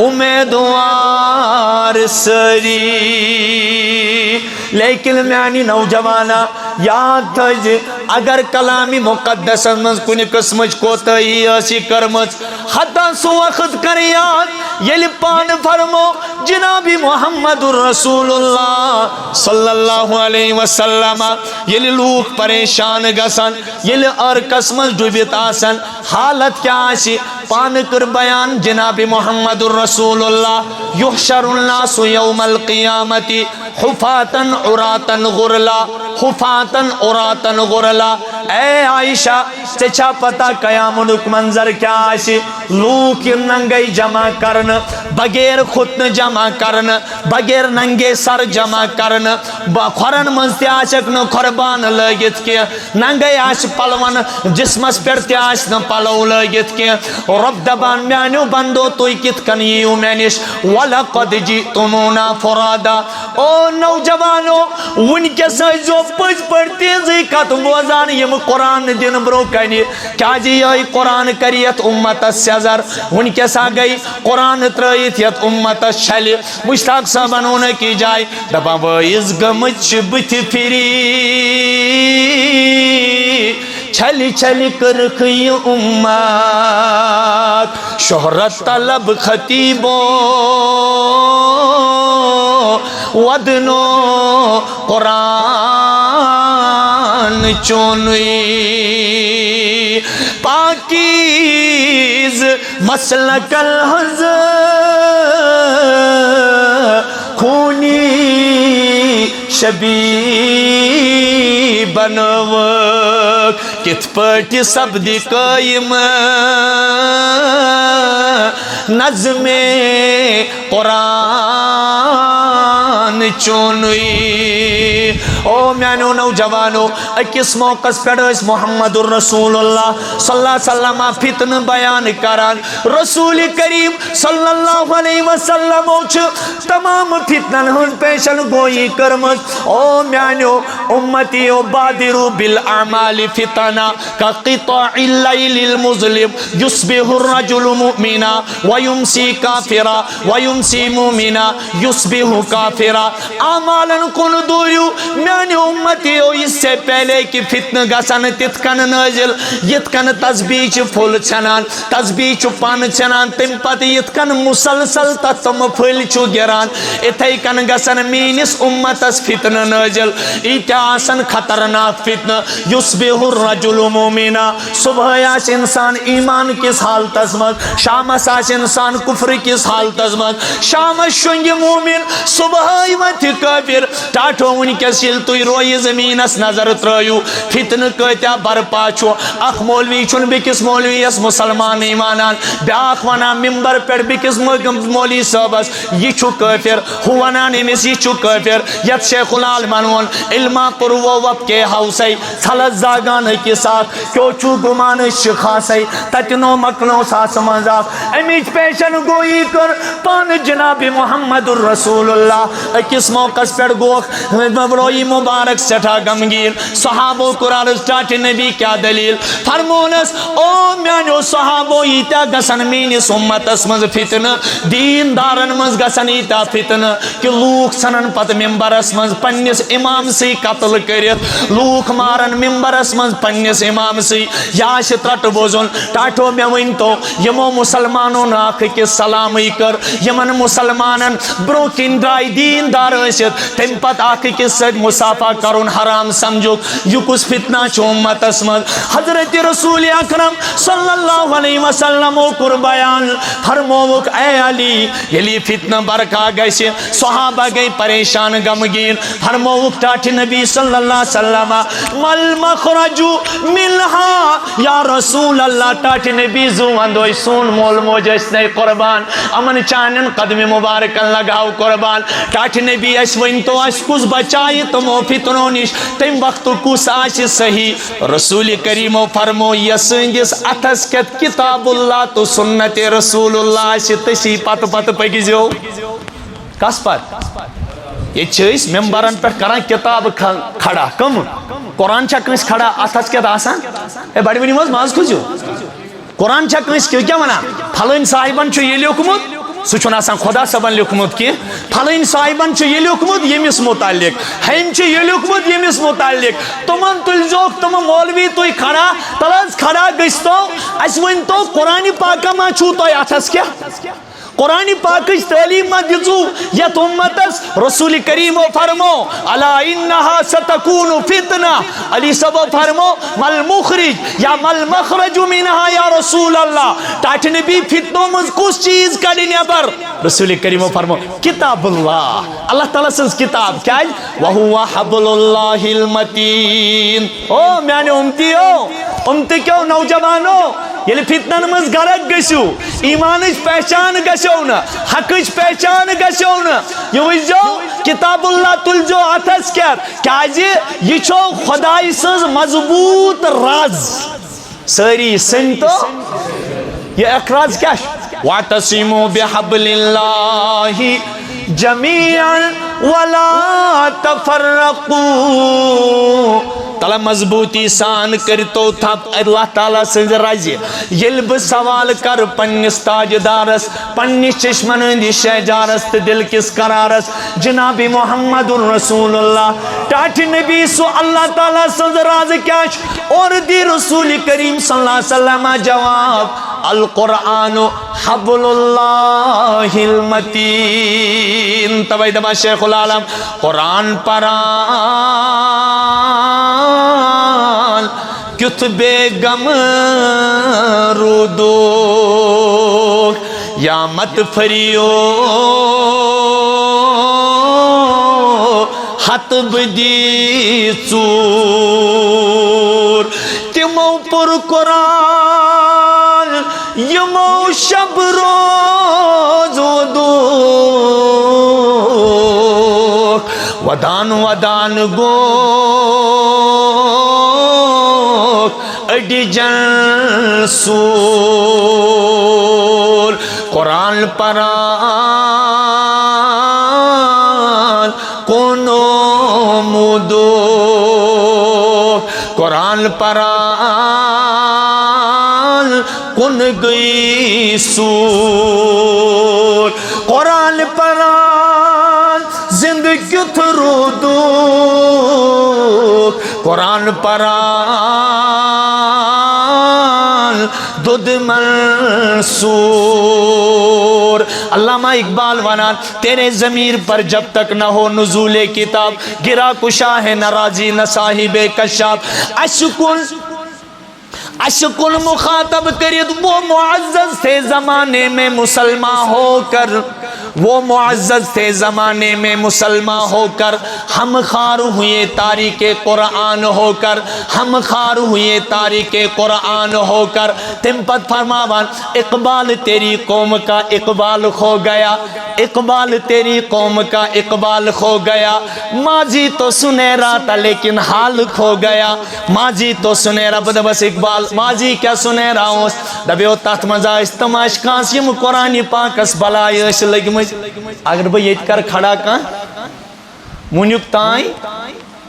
امیدوار سری. لیکن میانی نوجوانا یاد تھج اگر کلامی مقدس من کنی قسمچ کوتاہی اسی کرمچ حتی سو وقت کر یاد یلی پان فرمو جناب محمد رسول اللہ صلی اللہ علیہ وسلم یلی لوگ پریشان گسن یلی اور قسمت ڈوبیت آسن حالت کیا آسی پان کر بیان جناب محمد رسول اللہ یحشر الناس یوم القیامت حفاتن عراتن غرلا حفاتن عراتن غرلا. اے عائشہ چچا پتا قیامت منظر کیا آسی لوگ ننگی جمع کرن بغیر خطن جمع کرن بغیر ننگے سر جمع کرن خورن منزتی آشکن قربان لگت کی ننگی آش پلون جسمس پرتی آشن پلو لگت کی. رب دبان میانیو بندو توی کت کنیو مینش وَلَقَدْ جِئْتُمُونَا فُرَادَا. او نوجوانو ان کے سائزو پج پڑتی زیکت بوزان یم قرآن دن برو کنی کیا جی یہ قرآن کریت امت سیزر ان کے سا گئی قرآن ترائیت یت امت شلی مشتاق صاحبانون کی جائے دبا ویز گمچ بت پھری چھلی چھلی کرخی امت شہرت طلب خطیبو ودنو قرآن چونوی پاکیز مسلک الحز خونی شبی بنوک کت پٹی سبدی قائم نظم قرآن چونوی. او میانو نوجوانو اکس موقع پیڑس محمد الرسول اللہ صلی اللہ علیہ وسلم فتن بیان کران رسول کریم صلی اللہ علیہ وسلم تمام فتنن ہن پیشن گوئی کرمت. او میانو امتیو بادرو بالاعمال فتنا كقطع الليل المظلم يصبح الرجل مؤمنا ويمسي كافرا ويمسي مؤمنا يصبح كافرا. اعمالا کن دوریو میانی امتیو اس سے پہلے کی فتن گسن تتکن نازل یتکن تسبیح چ پھول چھنان تسبیح چ پان چھنان تم پت یتکن مسلسل تتم پھول چ گران اتھے کن گسن مینس امتس فتن نازل ایتیاسن خطرناک فتن. یصبح الرجل مومنا صبح آس انسان ایمان کس حالت ازمت شام آس انسان کفر کس حالت ازمت شام شنگ مومن صبح مت کافر ٹاٹو ان کے سیل توی روی زمین اس نظر ترائیو فتن کتیا برپا چھو اخ مولوی چون بکس مولوی اس مسلمان ایمانان بیاخ وانا ممبر پر بکس مولی صاحبس یہ چھو کافر ہوانا نمیس یہ چھو کافر ید شیخ العالمانون علما پرو وب کے حوصی تھلت زاگان کے ساتھ کیوں چھو گمان شخاصی تتنو مکنو ساس مزاق امیج پیشن گوئی کر پان جناب محمد الرسول اللہ کس موقع پر گوخ روئی مبارک سٹھا غمگین صحابو قرآن ٹاٹھ نبی کیا دلیل فرمونس او میانو صحابو ایتا گسن مینس امتس مز فتن دین دارن مز گسن ایتا فتن کہ لوک سنن پت ممبرس مز پنس امام سی قتل کرت لوک مارن ممبرس مز پنس امام سی یا ترٹ بوزن ٹاٹھو میں ون تو یمو مسلمانوں ناک کے سلامی کر یمن مسلمانن برو کن درائی دین دار ست تم پت آخ کس سد مسافہ کرن حرام سمجھو یہ کس فتنہ چھ امت اسمد حضرت رسول اکرم صلی اللہ علیہ وسلم کر بیان فرموک اے علی یلی فتنہ برکا گئی صحابہ گئی پریشان غمگین فرموک ٹاٹھ نبی صلی اللہ علیہ وسلم مل مخرج منہا یا رسول اللہ ٹاٹھ نبی زو اندوئی سون مول موج اسنے قربان امن چانن قدم مبارکن لگاو قربان ٹاٹھ نبی اس ون تو اس کس بچائی تمو فتنو نش تم وقت کس آش صحیح رسول کریم فرمو یسنگس اتھس کت کتاب اللہ تو سنت رسول اللہ تسی پت پت پگزیو کس پر یہ چیز ممبرن پر کران کتاب کھڑا کم قرآن چا کنس کھڑا اتھس کت آسان اے بڑی بڑی ماز کھجو قرآن چا کنس کیا منا پھلن صاحبن چھو یہ لیکمت سچون آسان خدا صاحبن لیکمت کی پھلن صاحبن چھو یہ لیکمت یمس متعلق ہم چھو یہ لیکمت یمس متعلق تمن تلزوک تم مولوی توی کھڑا تلز کھڑا گستو اس ون تو قرآن پاکا ما چھو تو اتھس کیا قرآن پاکش تعلیم دیزو یت امتس رسول کریم فرمو الا انہا ستکون فتنہ علی سب فرمو مل مخرج یا مل مخرج منہا یا رسول اللہ ٹاٹھ نبی فتنوں مز کس چیز کڑی نیبر رسول کریم فرمو کتاب اللہ اللہ تعالیٰ سنس کتاب کیا وَهُوَ حَبْلُ اللَّهِ الْمَتِينَ او میں نے امتی کیوں نوجوانو یلی فتنن مز گرک گشو ایمانش پہچان گشو نا حقش پہچان گشو نا یہ وجو کتاب اللہ تلجو اتھس کیا جی یہ چھو خدای سز مضبوط راز سری سنتو یہ اقراز کیا وَاعْتَصِمُوا بِحَبْلِ اللَّهِ جَمِيعًا وَلَا تَفَرَّقُوا تعالیٰ مضبوطی سان کرتو تھا اللہ تعالیٰ سے رضی یلب سوال کر پنس تاجدارس پنس چشمن اندی شہجارس دل کس قرارس جناب محمد الرسول اللہ ٹاٹھ نبی سو اللہ تعالیٰ سے راز کیاش اور دی رسول کریم صلی اللہ علیہ وسلم جواب القرآن حبل اللہ المتین تبائی دبا شیخ العالم قرآن پران کیت بے غم رودو یا مت فریو حت بدی چور تمو پر قرآن یمو شب روز ودو ودان ودان گو اڈی جن سور قرآن پران کونو مودو قرآن پران کن گئی سور قرآن پران زندگی تھرو دو قرآن پران دودھ منصور علامہ اقبال ونان تیرے ضمیر پر جب تک نہ ہو نزول کتاب گرا کشا ہے نہ راضی نہ صاحب کشاف اشکن مخاطب کرید وہ معزز تھے زمانے میں مسلمان ہو کر وہ معزز تھے زمانے میں مسلمان ہو کر ہم خار ہوئے تاریخ قرآن ہو کر ہم خار ہوئے تاریخ قرآن ہو کر تم پت فرماوان اقبال تیری قوم کا اقبال کھو گیا اقبال تیری قوم کا اقبال کھو گیا ماضی تو سنہرا تھا لیکن حال کھو گیا ماضی تو سنہرا بس اقبال ماضی کیا سنہرا اس دبیو تحت مزا استماش کانس یم قرآن پاکس بلائی اس لگم اگر بھئی یہ کر کھڑا کان مونیک تائیں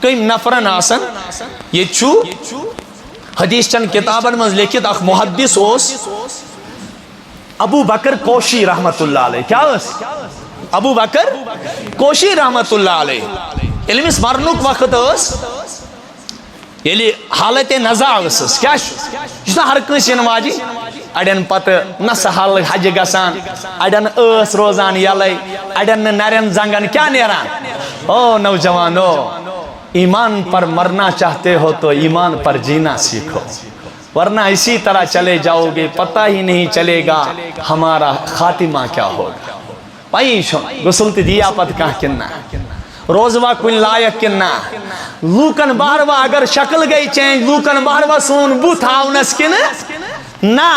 کم نفرن آسن یہ چھو حدیث چند کتابن مز لکھت اخ محدث اوس ابو بکر کوشی رحمت اللہ علیہ. کیا اس ابو بکر کوشی رحمت اللہ علیہ علم اس مرنک وقت اس یلی حالت نزا اس کیا جس ہر کنس ینواجی اڑین پت نس حل حج گسان اڑین اس روزان یلے اڑین نرین زنگن کیا نیران. او نوجوانو ایمان پر مرنا چاہتے ہو تو ایمان پر جینا سیکھو ورنہ اسی طرح چلے جاؤ گے پتہ ہی نہیں چلے گا ہمارا خاتمہ کیا ہوگا. بھائی غسل تی دیا پت کہاں کننا روزوا کن لائق کننا لوکن باروا اگر شکل گئی چینج لوکن باروا سون بوت آونس کن نا.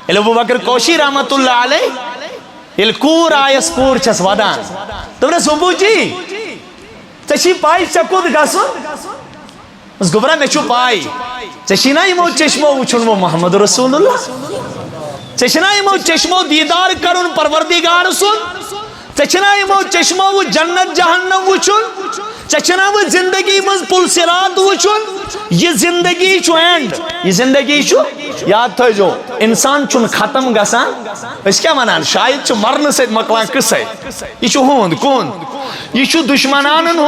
ابو بکر کوشی رحمت اللہ علیہ کور آئس کور چھس ودان تو نے سبو جی چشی پائی چکود گسن اس گبرہ میں چھو پائی چشینا یمو چشمو وچھن وہ محمد رسول اللہ چشنا یمو چشمو دیدار کرن پروردگار سن چشنا یمو چشمو وہ جنت جہنم وچھن چشنا وہ زندگی مز پل صراط وچھن. یہ زندگی چھو اینڈ یہ زندگی چھو یاد تھا جو انسان چھن ختم گسان اس کیا منان شاید چھو مرن سے مقلان کس ہے یہ چھو ہوند کون یہ چھو دشمنانن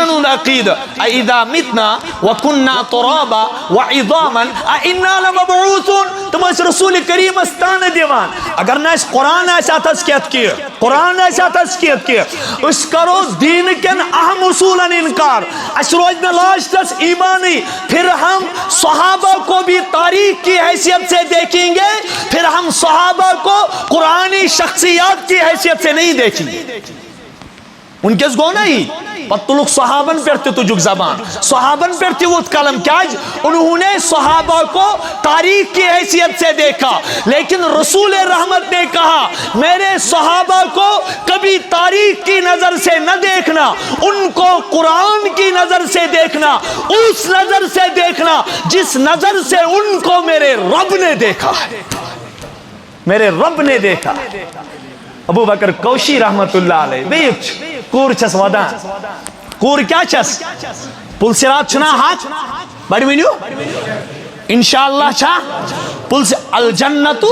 ہون عقید اِذا متنا وکننا ترابا وعظاما اِنَّا لَمَبْعُوثُونَ. تم اس رسول کریم استان دیوان اگر نہ اس قرآن ایسا تذکیت کیا قرآن ایسا تذکیت کیا اس کرو دین کن اہم اصولاً انکار اس روز میں لاشتس ایمانی پھر ہم صحابہ کو بھی تاریخ کی حیثیت سے دیکھیں گے پھر ہم صحابہ کو قرآنی شخصیات کی حیثیت سے نہیں دیکھیں گے. ان کے گو نہیں پتلوک صحابن پر تجھک زبان صحابن پر تیوت کلم کیاج انہوں نے صحابہ کو تاریخ کی حیثیت سے دیکھا لیکن رسول رحمت نے کہا میرے صحابہ کو کبھی تاریخ کی نظر سے نہ دیکھنا ان کو قرآن کی نظر سے دیکھنا اس نظر سے دیکھنا جس نظر سے ان کو میرے رب نے دیکھا ہے میرے رب نے دیکھا. ابو بکر کوشی رحمت اللہ علیہ بیچ کور چھس ودان کور کیا چھس پل صراط چھنا حق بڑی ونیو انشاءاللہ چھا پل الجنتو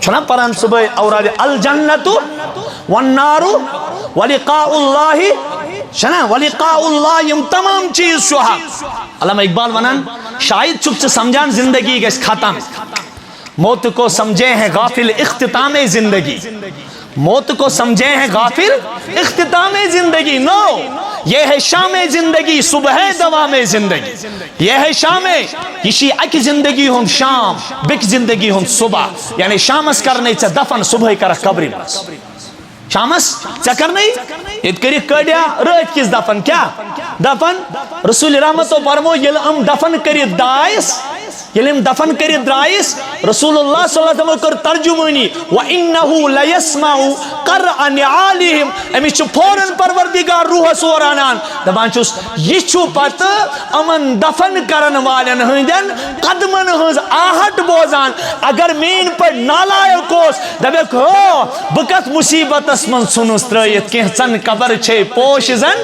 چھنا پران صبح اوراد الجنتو والنارو ولقاء اللہ چھنا ولقاء اللہ یم تمام چیز چھو حق. علامہ اقبال ونان شاید چھپ سے سمجھان زندگی گیس ختم موت کو سمجھے ہیں غافل اختتام زندگی موت کو سمجھے ہیں غافل اختتام زندگی. نو یہ ہے شام زندگی صبح دوام زندگی یہ ہے شام یہ اک زندگی ہوں شام بک زندگی ہوں صبح یعنی شامس کرنے سے دفن صبح کر قبری بس شامس چکر نہیں ات کری کڑیا رات کس دفن کیا دفن رسول رحمت و فرمو یلم دفن کری دائس یلم دفن کری درائس رسول اللہ صلی اللہ علیہ وسلم کر ترجمانی وَإِنَّهُ لَيَسْمَعُ قَرْعَ نِعَالِهِمْ امی چھو فوراً پروردگار روح سورانان دبان چھوس یہ چھو پت امن دفن کرن والن ہندن قدمن ہنز آہٹ بوزان اگر مین پر نالائق ہوس دبیک ہو بکت مصیبت اسمن سنس ترائیت کہنسن قبر چھے پوش زن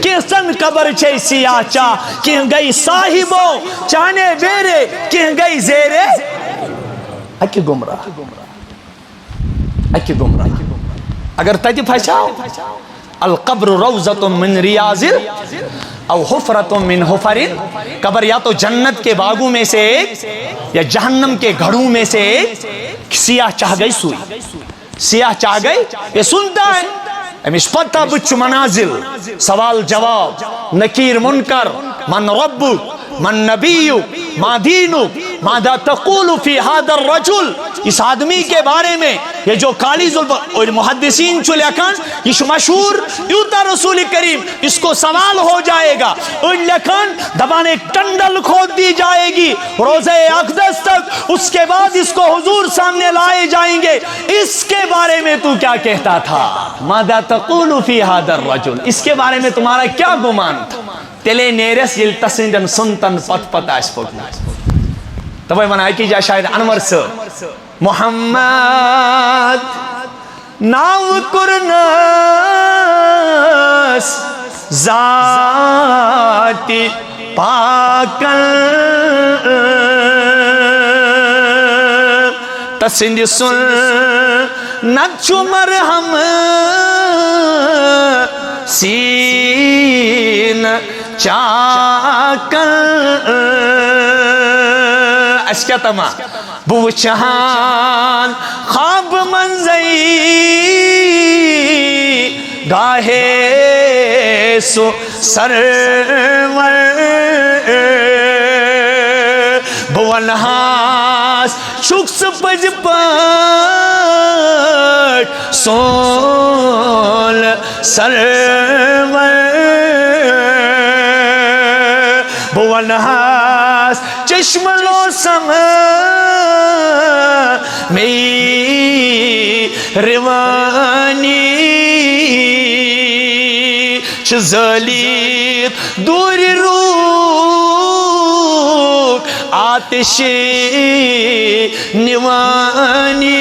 کہنسن قبر چھے سیاہ چاہ کہن گئی صاحبوں چانے بیرے کہن گئی زیرے اکی گمراہ اکی گمراہ اگر تجھے پھنساؤ القبر روزت من ریاض او حفرت من حفر قبر یا تو جنت کے باغوں میں سے ایک یا جہنم کے گھڑوں میں سے ایک سیاہ چاہ گئی سوئی سیاہ چاہ گئی یہ سنتا ہے امیش پتہ بچ منازل سوال جواب نکیر منکر من ربک من نبیو ما دینو ماذا تقول فی هذا الرجل اس آدمی کے بارے میں یہ جو کالی ظلم اور محدثین چو لکھن یہ مشہور یوتا رسول کریم اس کو سوال ہو جائے گا اور لکھن دبان ایک ٹنڈل کھود دی جائے گی روزہ اقدس تک اس کے بعد اس کو حضور سامنے لائے جائیں گے اس کے بارے میں تو کیا کہتا تھا ماذا تقول فی هذا الرجل اس کے بارے میں تمہارا کیا گمان تھا تلے نیرس یل تسندن سنتن پت پت آس پکنا تبائی منائی کی جا شاید انور سر محمد ناو کرنس ذات پاکل تسند سنت چھو مرہم سین چاکل اس کیا تمام بوچھان خواب منزئی گاہے سو سرور بونہاس شکس پج پٹ سول سرور بونہاس چشم لو سم میں روانی چزلیت دور روک آتش نیوانی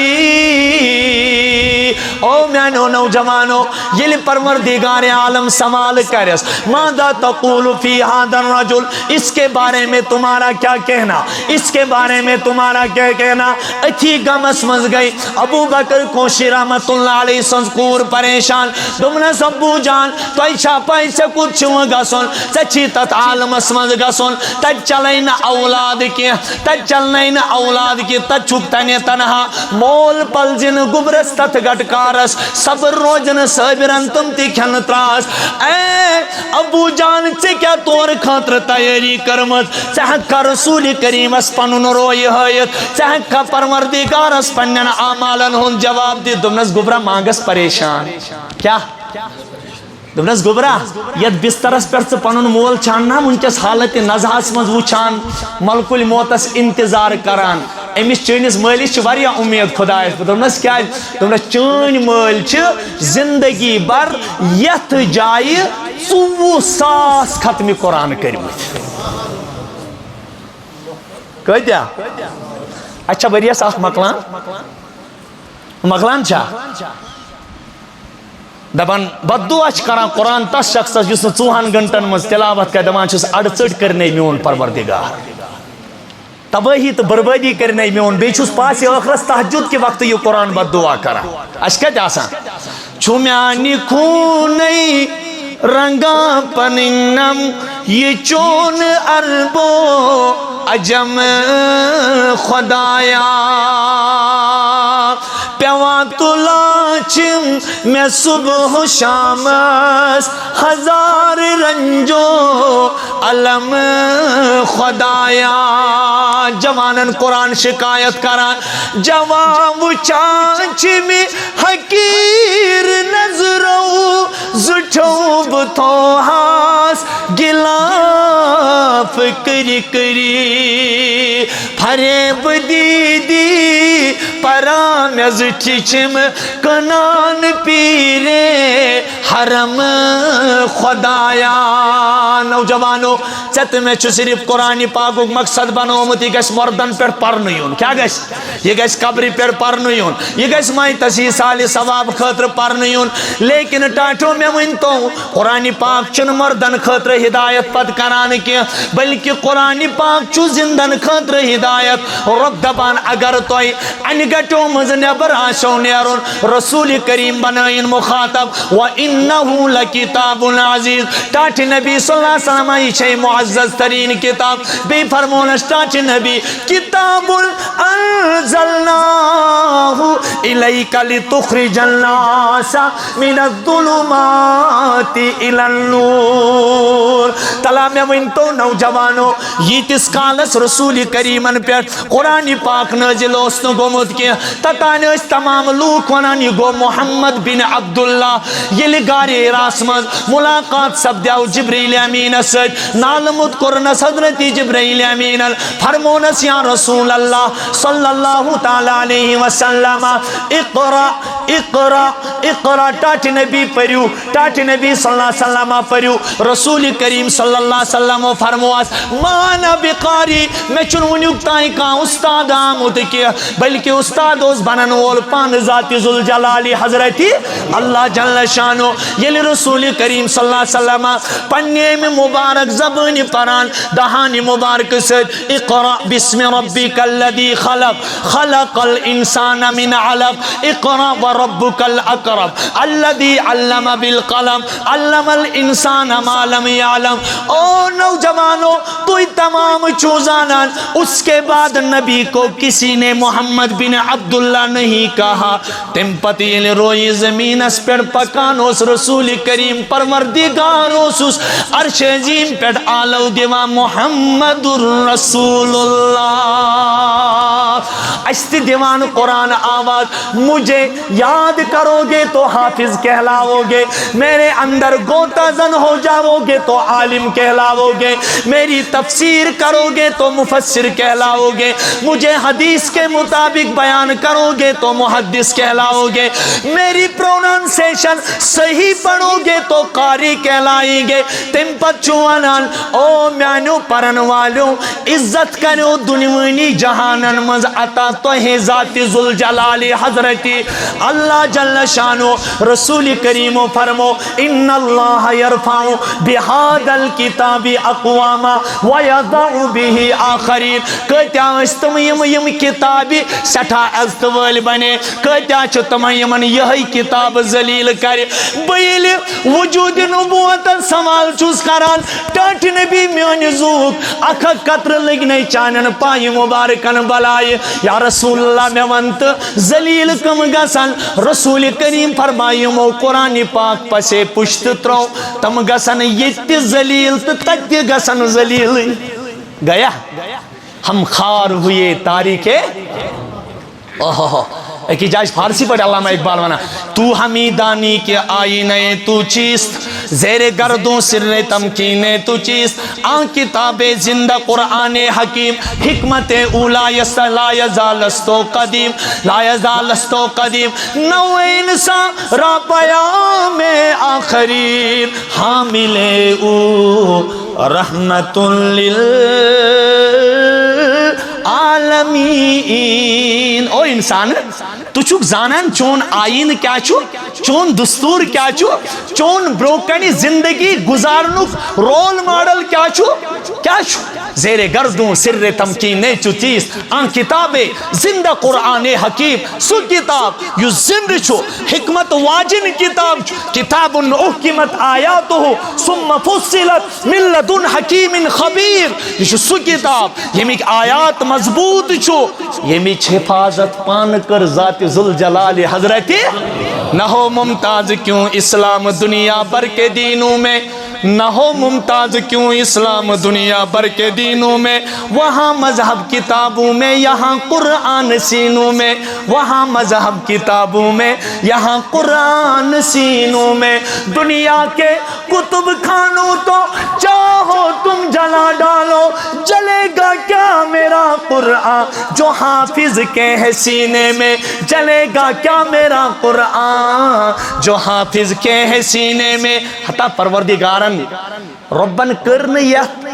او میانو نوجوانو یلی پروردگار عالم سوال کرس ماذا تقول فی هذا الرجل اس کے بارے میں تمہارا کیا کہنا اس کے بارے میں تمہارا کیا کہنا اتھی گمس مز گئی ابو بکر کوشی رحمت اللہ علیہ سنسکور پریشان دمنا سبو جان تو ایچا پائسے کچھ گا سن سچی تت عالم اسمز گا سن تج چلین اولاد کی تج چلین اولاد کی تج چھکتنی تنہا مول پلزن گبرس تت گٹکارس صبر روجن صبرن تم تی کھن تراس اے ابو جان سے کیا طور خاطر تیاری کرمت چاہت کا رسول کریم اس پنن روی حیت چاہت کا پروردگار اس پنن آمالن ہون جواب دی دمنس گبرہ مانگس پریشان کیا دمنس گبرہ ید بسترس پر سے پنن مول چاننا منچس حالت نزحاس مز وچان ملک الموتس انتظار کران امیس چینس مالس چھ امید خدایس دمنس کیا دمنس چین مال چھ زندگی بر یت جائے 24,000 ختم قرآن کرمت کتیا اچھا بریس اخ مکلان مکلان چھا دبان بدو اچھ کران قرآن تس شخص جس 4 گھنٹن مز تلاوت کا دمان چھس اڑچڑ کرنے میون پروردگار تباہی تو بربادی کرنے میون بیچوس پاس آخرس تہجد کے وقت یہ قرآن بد دعا کرا اشکت آسان چھومیانی خونی رنگا پننم یہ چون عربو عجم خدایا پیوان تلاچم میں صبح و شامس 1000 رنجو علم خدایا جوانن قرآن شکایت کران جوان و چانچ میں حقیر نظرو زٹھو بتو ہاس گلاف کری کری پھریب دیدی پرام ازٹھچم کنان پیرے حرم خدایا نوجوانو چت میں چھو صرف قرآن پاکو مقصد بنومتی گیس مردن پر پرنیون کیا گیس یہ گیس قبری پر پرنیون یہ گیس مائی تسی سالی ثواب خطر پرنیون لیکن ٹاٹو میں ونتو قرآن پاک چن مردن خطر ہدایت پد کران کی بلکہ قرآن پاک چو زندن خطر ہدایت رب دبان اگر توئی انگٹو مزنبر آشو نیرون رسول کریم بنائن مخاطب وَإِنَّهُ لَكِتَابٌ عَزِيزٌ ٹاٹ نبی صلی اللہ علیہ وسلم یہ چھے معزز ترین کتاب بے فرمونش ٹاٹ نبی کتاب انزلناہ الیک لتخرج الناس من الظلمات الى النور تلا میں ونتو نوجوانو یہ تس کالس رسول کریمن پر قرآن پاک نازل اوسن گومت کی تتان اس تمام لوک ونان یہ گو محمد بن عبداللہ یہ لگاری راسمز ملاقات سب دیو جبریل امین سج نالمت کرنس حضرت جبریل امین فرمونس یا رسول اللہ صلی اللہ تعالی علیہ وسلم اقرأ اقرأ اقرا ٹاٹ نبی پریو ٹاٹ نبی صلی اللہ علیہ وسلم پریو رسول کریم صلی اللہ علیہ وسلم فرمواس مانا بقاری میں چون ونیک تائیں کان استاد آمد کیا بلکہ استاد اس بنن وول پان ذات ذوالجلال حضرت اللہ جل شانو یل رسول کریم صلی اللہ علیہ وسلم پنے میں مبارک زبان پران دہانی مبارک سید اقرا بسم ربک الذی خلق خلق الانسان من علق اقرا وربک الاکرم الذی علم بالقلم علم الانسان ما لم يعلم او نوجوانوں تو تمام چوزانان اس کے بعد نبی کو کسی نے محمد بن عبداللہ نہیں کہا تم پتیل روئی زمین اس پر پکانوس رسول کریم پروردگاروس عرش عظیم پر آلو دیوا محمد الرسول اللہ اشتی دیوان قرآن آواز مجھے یاد کرو گے تو حافظ کہلاؤ گے میرے اندر گوتہ زن ہو جاؤ گے تو عالم کہلاؤ گے میری تفسیر کرو گے تو مفسر کہلاؤ گے مجھے حدیث کے مطابق بیان کرو گے تو محدث کہلاؤ گے میری پروننسیشن صحیح پڑھو گے تو قاری کہلائیں گے تم پچوانان او میانو پرن والو عزت کرو دنیوانی جہانن مز عطا تو ہے ذات ذوالجلال حضرت اللہ جل شانو رسول کریم فرمو ان اللہ یرفع بہذا الکتاب اقواما ویضع به آخرین کتیا استم یم کتاب سٹھا عزتوال بنے کتیا چھتم یمن یہی کتاب ذلیل کر بیل وجود نبوت سوال چوز کران ٹاٹ نبی میون زوک اکھ قطر لگنے چانن پائی مبارکن بلائے یا رسول اللہ میں ونت ذلیل کم گسن رسول کریم فرمائیمو قرآن پاک پسے پشت ترو تم گسن یت ذلیل تت گسن ذلیل گیا ہم خار ہوئے تاریخ ایک جائز فارسی پڑھ علامہ اقبال وانا تو حمیدانی کے آئینے تو چیست زیر گردوں سر تمکینے تو چیست آن کتاب زندہ قرآن حکیم حکمت اولا لا یزالستو قدیم لا یزالستو قدیم نو انسان را پیام آخرین حامل او رحمت عالمین او انسان تو چھوک زانن چون آئین کیا چھو چون دستور کیا چھو چون بروکنی زندگی گزارنک رول ماڈل کیا چھو زیر گردوں سر تمکین چو چیز آن کتاب زندہ قرآن حکیم سو کتاب یو زند چھو حکمت واجن کتاب کتاب احکمت آیاتو ثم فصلت من لدن حکیم خبیر یہ سو کتاب یہ میک آیات مضبوط چھو یہ میچ حفاظت پان کر ذات ذوالجلال حضرت نہ ہو ممتاز کیوں اسلام دنیا بھر کے دینوں میں نہ ہو ممتاز کیوں اسلام دنیا بھر کے دینوں میں وہاں مذہب کتابوں میں یہاں قرآن سینوں میں وہاں مذہب کتابوں میں یہاں قرآن سینوں میں دنیا کے کتب خانوں تو چاہو تم جلا ڈالو جلے گا کیا میرا قرآن جو حافظ کے ہے سینے میں جلے گا کیا میرا قرآن جو حافظ کے ہے سینے میں حتی پروردگارن ربن کرن یت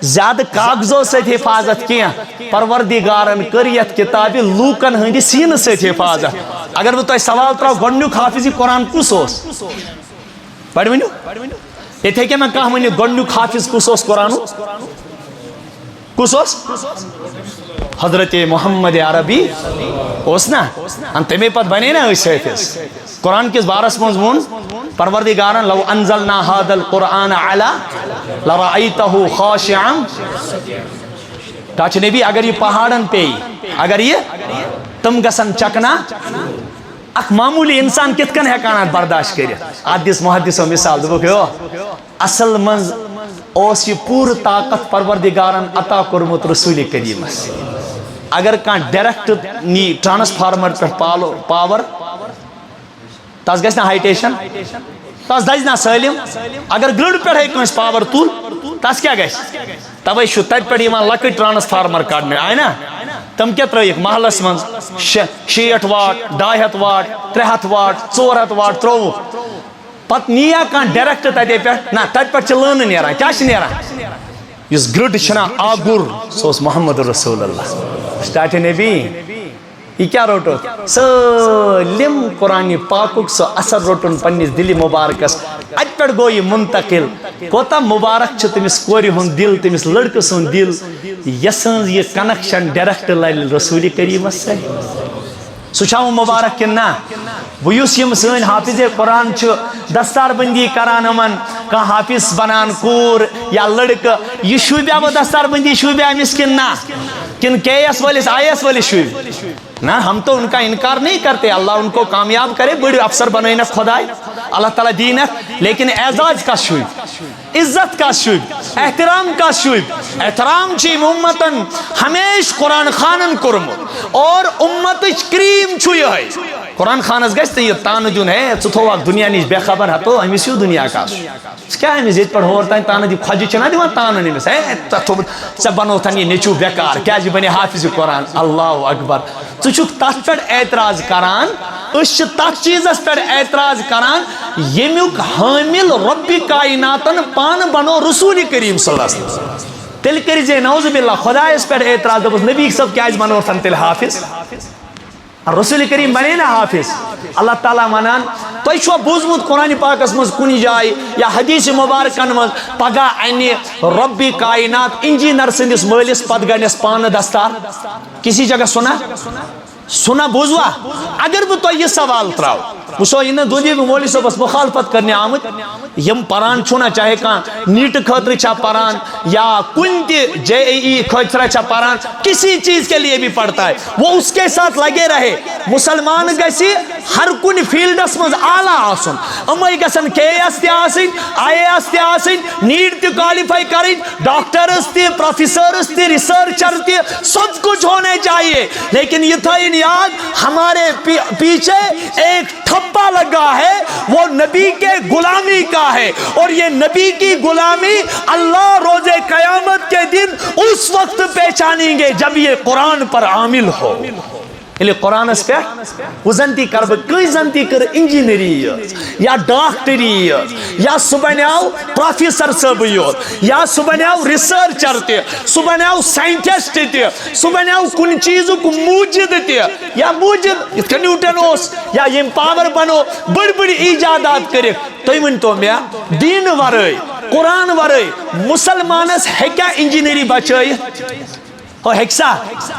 زیادہ کاغذوں سے حفاظت کیا پروردگارن کر یت کتاب لوکن ہندی سین سے حفاظت اگر وہ تو سوال تراؤ گنڈیوک حافظی قرآن کس اوس پڑھ ونیو یہ تھے کہ میں کہا ونیو گنڈیوک حافظ کس اوس قرآن کس اوس حضرت محمد عربی اوس نا ہم تمہیں پت بنے نا اس حافظ قرآن کس بارس مضمون پروردگارن لو انزلنا هذا القرآن على لرأيته خاشعا کاچ نبی اگر یہ پہاڑن پہ اگر یہ تم گسن چکنا اک معمولی انسان کتکن ہیکانات برداشت کرے حدیث محدث و مثال دبو کہ اصل منز اوس یہ پور طاقت پروردگارن عطا کرمت رسول کریم اگر کان ڈائریکٹ نی ٹرانسفارمر پر پاور تاس گژھِ نا ہائٹیشن تاس دزِ نا سٲلِم اگر گرڈ پٮ۪ٹھ ہیٚکہِ کٲنٛسہِ پاور تُل تس کیٛاہ گژھِ تَوَے چھُ تَتہِ پٮ۪ٹھ یِوان لۄکٕٹۍ ٹرانسفارمر کڑنہٕ آے نا تم کیا ترائیک محلس من 60 واٹ 200 واٹ 300 واٹ 400 واٹ ترو پت نیا کان ڈائریکٹ تتے پہ نا تت پہ لٲنہٕ نیران کیا نیران اس گرڈ چھنا آگر سو محمد رسول اللہ سٹاٹ نبی یہ کیا روٹو سلم قرآن پاکک سو اثر روٹن پنس دل مبارکس ات پہ گو یہ منتقل کوتا مبارک چھ تمس کوری ہن دل تمس لڑکہ سن دل یسن یہ کنیکشن ڈائریکٹ لائل رسول کریم سے سچاو مبارک کنا بویوس یم سن حافظ قرآن چھ دستار بندی کران امن کا حافظ بنان کور یا لڑکہ یہ شوبیا وہ دستار بندی شوبیا مسکن نا کن کے ایس والس آئی ایس والس شوب نا ہم تو ان کا انکار نہیں کرتے اللہ ان کو کامیاب کرے بڑے افسر بنائیں خدای اللہ تعالیٰ دینک لیکن اعزاز کا شوب عزت کا شوب احترام کا شوب احترام چی امتن ہمیش قرآن خانن کرم اور امت کریم چھو یہ ہے قرآن خانس گشت یہ تان جن ہے ثو دنیا نش بے خبر ہے تو امس یہ دنیا کا کیا امس یہ پڑھ ہوتا ہے تان دی خج چھنا دیوان تان امس ہے ژے بنوتن یہ نیچو بیکار کیا جی بنے حافظ قرآن اللہ اکبر ژٕ چھُکھ تتھ پٮ۪ٹھ اعتراض کران أسۍ چھِ تتھ چیزس پٮ۪ٹھ اعتراض کران ییٚمیُک حٲمل رب کائناتن پانہٕ بنو رسول کریم صلی اللہ علیہ وسلم تیٚلہِ کٔرزے نعوذ باللہ خدایس پٮ۪ٹھ اعتراض دوٚپُس نبی صٲب کیازِ بنوتھن تیٚلہِ حافظ رسول کریم بنے نا حافظ اللہ تعالیٰ ونان تُہۍ چھُوا بوٗزمُت قرآن پاکس منٛز کُنہِ جایہِ یا حدیث مبارکن منٛز پگاہ انہِ رب کائنات انجینئر سٕنٛدِس مٲلِس پتہٕ گنٮ۪س پانہٕ دستار کسی جگہ سنا بوزوا اگر بہ تو یہ سوال تراؤ وچھو یہ دودی مولوی صاحبس مخالفت کرنے آمد یم پران چھونا چاہے کان نیٹ خاطر چھا پران یا کن تہ JEE خاطر چھا پران کسی چیز کے لیے بھی پڑھتا ہے وہ اس کے ساتھ لگے رہے مسلمان گسی ہر کن فیلڈس مز اعلیٰ آسن امے گسن KS تہ آسن IAS تہ آسن نیٹ تہ کوالیفائی کرن ڈاکٹرز تہ پروفیسرز تہ ریسرچر تہ سب کچھ ہونے چاہیے لیکن یہ تھا یاد ہمارے پیچھے ایک ٹھپا لگا ہے وہ نبی کے غلامی کا ہے اور یہ نبی کی غلامی اللہ روز قیامت کے دن اس وقت پہچانیں گے جب یہ قرآن پر عامل ہو قرآن اس پہ وہ زنتی کر کئی زنتی کر انجینئری یا ڈاکٹری یا سبنیاو پروفیسر صاحب یا سبنیاو ریسرچر تے سبنیاو سائنٹسٹ تے سبنیاو کن چیزوں کو موجد تے یا موجد اتنا نیوٹن اوس یا یم پاور بنو بڑی بڑی ایجادات کرے تو من تو میں دین ورائے قرآن ورائے مسلمانس ہے کیا انجینئری بچائی ہیکسا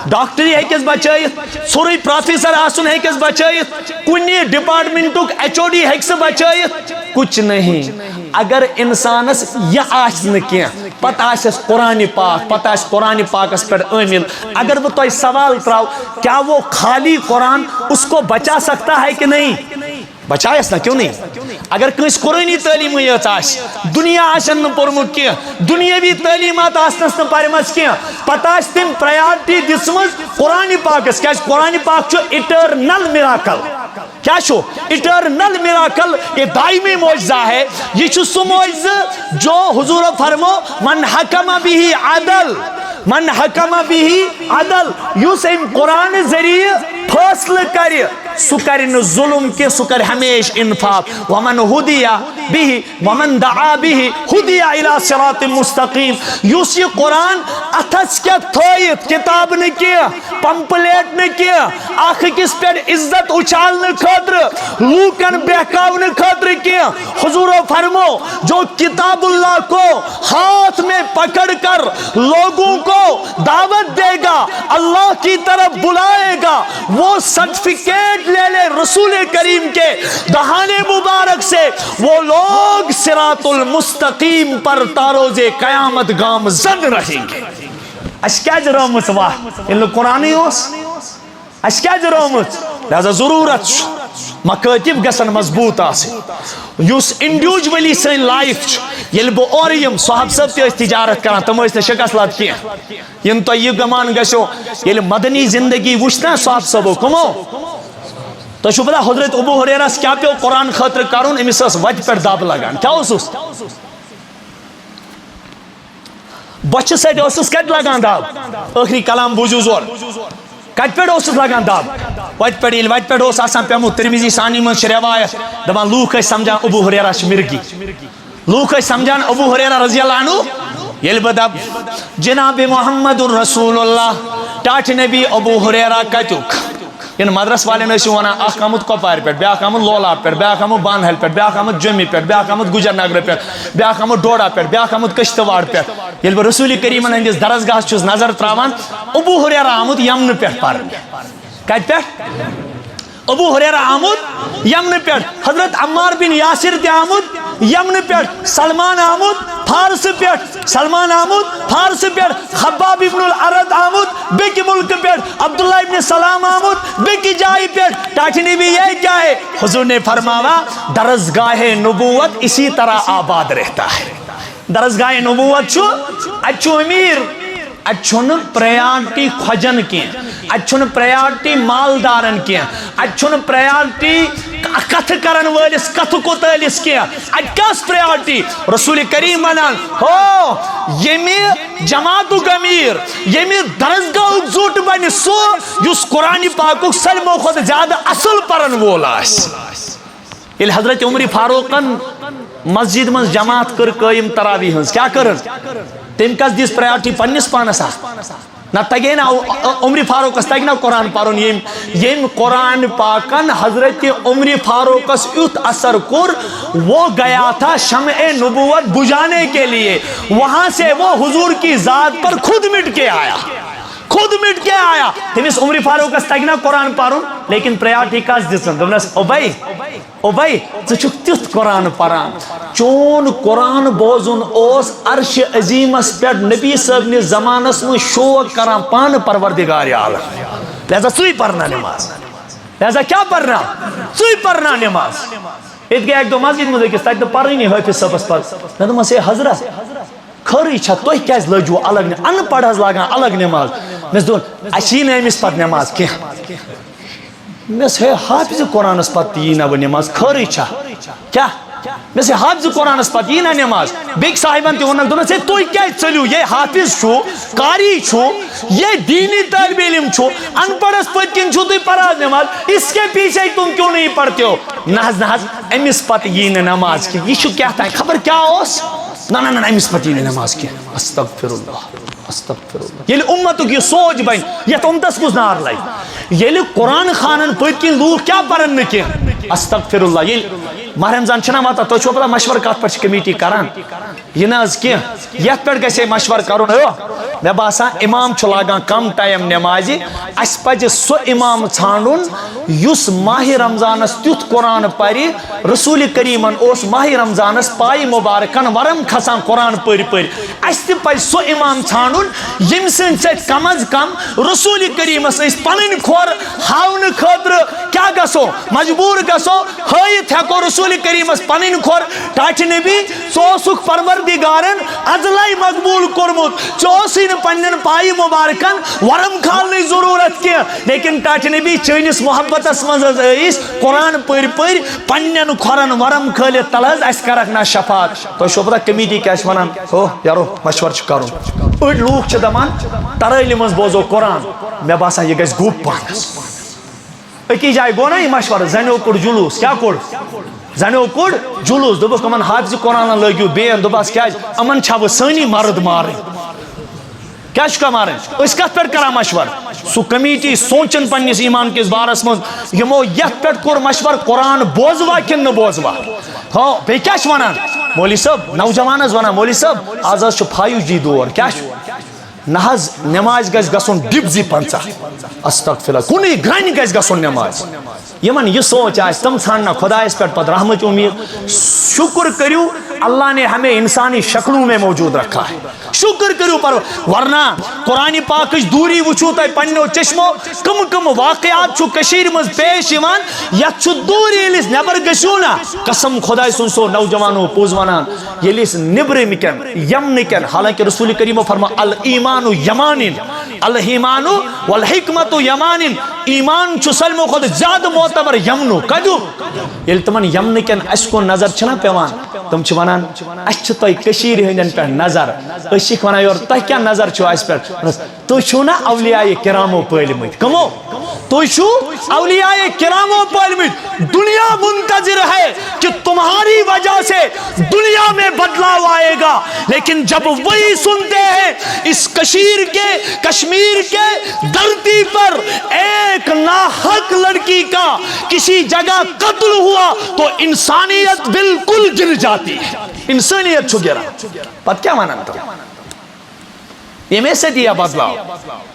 ڈاکٹری ہیکس بچائیت سوری پروفیسر آسن ہیکس بچائیت کنی ڈپارٹمنٹک HOD ہیکس بچائیت کچھ نہیں اگر انسانس یہ آسن کیا پتہ آسس قرآن پاک پتہ آس قرآن پاکس پر عامل اگر وہ تو سوال تراؤ کیا وہ خالی قرآن اس کو بچا سکتا ہے کہ نہیں بچائیس نا کیوں نہیں اگر کنس قرآنی تعلیم آس دنیا آسن پورمت کی دنیاوی تعلیمات آسنس پرمت کی پتہ تم پریارٹی دسمز قرآن پاکس کیا قرآن پاک چھو اٹرنل میراکل کیا چھو اٹرنل میراکل یہ دائمی معجزہ ہے یہ چھو سو معجزہ جو حضور فرمو من حکم بھی عدل من حکم بھی عدل یوس ام قرآن ذریعہ فاصل کری سکرن ظلم کے سکر ہمیش انفاق ومن ہدیا بھی ومن دعا بھی ہدیا الى صراط مستقیم یوس یہ قرآن اتھس کیا تھوئیت کتاب نے کیا پمپلیٹ نے کیا آخر کس پر عزت اچھالنے خاطر لوکن بہکاونے خاطر کیا حضور فرمو جو کتاب اللہ کو ہاتھ میں پکڑ کر لوگوں کو دعوت دے گا اللہ کی طرف بلائے گا وہ سرٹیفکیٹ لے لے رسول کریم کے دہانے مبارک سے وہ لوگ صراط المستقیم پر تاروز قیامت گام زد رہیں گے اس کیا جرامت واہ ان لوگ قرآنی ہوس اس کیا جرامت لہذا ضرورت مکاتب گسن مضبوط آسے یوس انڈیویجولی سن لائف یل بو اوریم صحاب سب تی تجارت کران تم اس نے شکست کیا ین تو یہ گمان گشو یل مدنی زندگی وچھنا صحاب سبو کمو تو شو پتا حضرت ابو ہریرہ کیا پیو قرآن خاطر کرون امس وجہ پر داب لگان کیا اس بچہ سیٹ اس کٹ لگان داب آخری کلام بوجو زور کت پہ لگان دب وت پہ آسان پیمت ترمیزی ثانی من روایت دپان لوک سمجھان ابو ہریرہ مرگی لوک سمجھان ابو ہریرہ رضی اللہ عنہ یل بہ دب جناب محمد الرسول اللہ ٹاٹھ نبی ابو ہریرہ کتیک ان مدرس والے ونان اخ آمت کپوار پہ بیاکھ آمت لولاب پہ بیاکھ آمت بانہل پہ بیاکھ آمت جمی پہ بیاکھ آمت گجر نگر پہ بیاکھ آمت ڈوڈا پہ بیاکھ آمت کشتواڑ پہ یل بہ رسول کریمن ہندس درسگاہ چھس نظر تراوان ابو ہریرہ آمت یمن پہ پرن کت پہ ابو ہریرہ آمت یمن پہ حضرت عمار بن یاسر تہ آمت یمن پہ سلمان آمت فارس پہ سلمان آمت فارس پہ خباب ابن الارد آمت بیک ملک پہ عبداللہ ابن سلام آمت بیک جائی پہ ٹاٹھنی بھی یہ کیا ہے حضور نے فرمایا درسگاہ نبوت اسی طرح آباد رہتا ہے درسگاہ نبوت چھو اچھو امیر اچھن پریارٹی کھوجن کی اچھن پریارٹی مالدارن کی اچھن پریارٹی کتھ کرن ولس کتھ کو تلس کی اچھس پریارٹی رسول کریم ونان ہو یمی جماعت امیر یمی درسگاہ زوٹ بن سو یس قرآن پاک سلمو خود زیادہ اصل پرن وول آس یل حضرت عمر فاروقن مسجد من جماعت کر قائم تراویح ہنز کیا کرن تم کس دیس پریارٹی پنس پانس نہ تگے نا عمر فاروق تگہ نا قرآن پرن یم قرآن پاکن حضرت عمر فاروق یت اثر کور وہ گیا تھا شمع نبوت بجھانے کے لیے وہاں سے وہ حضور کی ذات پر خود مٹ کے آیا تمس عمر فاروق تگہ قرآن پرن لیکن پریارٹی کس دن دس اوبئی ژٕ تیُتھ قرآن پران چون قرآن بوزن اوس عرش عظیمس پہ نبی صاحب نس زمانس من شوق کران پان پروردگار عالم لہذا ژٕے پرنا نماز لہذا کیا پرنا ژٕے پرنا نماز ات گئی ایک دو مسجد مز أکس تتہ پرنی حافظ صاحبس پہ مے دوپمس ہے حضرت خری چھا تُہۍ کیازِ لٲجوٕ الگ ان پڑھ حظ لاگان الگ نماز مس دوٚپ اسی نہٕ أمِس پتہٕ نماز کینٛہہ مس ہے حافظ قرآنس پتہ یی نا وہ نماز خری چھا کیا مس حافظ قرآنس پتہ یی نا نماز بیک صاحبن تہ ونک دوپس ہے تُہۍ کیازِ ژٔلِو یہ حافظ چھو قاری چھو یہ دینی طالب علم چھو ان پڑھس پتہ کن چھو تُہۍ پران نماز اس کے پیچھے تم کیوں نہیں پڑھتے ہو نہ حظ امس پتہ یی نا نماز کی یہ چھو کیا تھا خبر کیا اوس نہ امس پتہ یی نا نماز کی استغفر اللہ یل امتک یہ سوچ بن یت امتس کس نار لگ یل قرآن خانن پت کن لوگ کیا پرن نہ کی استغفر اللہ یل ماہ رمضان چھنا واتا تو چھو پتہ مشور کت پہ کمیٹی کران یہ ناز کی یت پہ گژھِ مشور کرن مے باسان امام چھ لاگان کم ٹائم نمازی اس پزِ سو امام ژھانڈن یس ماہ رمضانس تیُتھ قرآن پری رسول کریمن اوس ماہ رمضانس پائی مبارکن ورم کھسان قرآن پری اس تہ پزِ سو امام ژھانڈن یم سن سۭتۍ کم از کم رسول کریمس اس پنن کھور ہاون خاطر کیا گژھو مجبور گژھو ہٲیِتھ ہیکو رسول کریمس پنن کھور ٹاٹھ نبی ژٕ پروردگارن ازلے مقبول کورمت ژٕ پنن پائی مبارکن ورم کھالنے ضرورت کی لیکن ٹاٹھ نبی چٲنِس محبتس مز قرآن پٔرۍ پنن کھورن ورم کھٲلِتھ تل اس کرکھ نا شفاعت تۄہہِ چھو پتہ کمیٹی کیا ونان ہو یارو مشور کرن أڑۍ لوٗکھ چھِ دپان ترٲیلہِ منٛز بوزو قرآن مےٚ باسان یہِ گژھِ گوٚب پانس أکی جایہِ گوٚو نا یہِ مشور زنیو کوٚڑ جلوٗس کیٛاہ کوٚڑ زنیو کوٚڑ جلوٗس دوٚپُکھ یِمن حافظ قرآن لٲگِو بیٚین دوٚپہس کیٛازِ یِمن چھا وۄنۍ سٲنی مرد مارٕنۍ کیا چھُکھا مارٕنۍ أسۍ کتھ پٮ۪ٹھ کران مشور سُہ کمیٹی سونچن پننس ایمان کس بارس منٛز یِمو یتھ پٮ۪ٹھ کوٚر مشور قرآن بوزوا کِنہٕ نہٕ بوزوا ہاں بیٚیہِ کیٛاہ چھِ ونان مولوی صٲب نوجوان حظ ونان مولوی صٲب آز حظ چھُ 5G دور کیٛاہ چھُ نہ حظ نماز گژھِ گژھُن ڈِبزی 50 استغفر اللہ کُنُے گرٛنہِ گژھِ گژھُن نماز یمن یہ سوچ آس تم ژھانڈنا خدایس پہ پتہ رحمت امید شکر کرو اللہ نے ہمیں انسانی شکلوں میں موجود رکھا ہے شکر کرو پر ورنہ قرآن پاک دوری وچھو تہ پنو چشمو کم واقعات چھو کشیر مز پیش یوان یت چھو دوری یلس نبر گژھو نا قسم خدا سن سو نوجوانو پوز ونان یلس نبرم کن یمن کن حالانکہ رسول کریم فرما الایمان یمان الایمان والحکمت یمان ایمان چھو سلمو خود زیادہ معتبر یمنو کدو یل تمن یمن کن اس کو نظر چھنا پیوان تم چھ ونان اچھ تو کشیر ہندن پہ نظر اشک ونان یور تہ کیا نظر چھو اس پہ تو چھو نا اولیاء کرامو پالمت کمو تو چھو اولیاء کرامو پالمت دنیا منتظر ہے کہ تمہاری وجہ سے دنیا میں بدلاؤ آئے گا لیکن جب وہی سنتے ہیں اس کشمیر کے دھرتی پر ایک ناحق لڑکی کا کسی جگہ قتل ہوا تو انسانیت بالکل گر جاتی ہے انسانیت چھو گرا پت کیا مانا تو یہ میں سے دیا بدلاؤ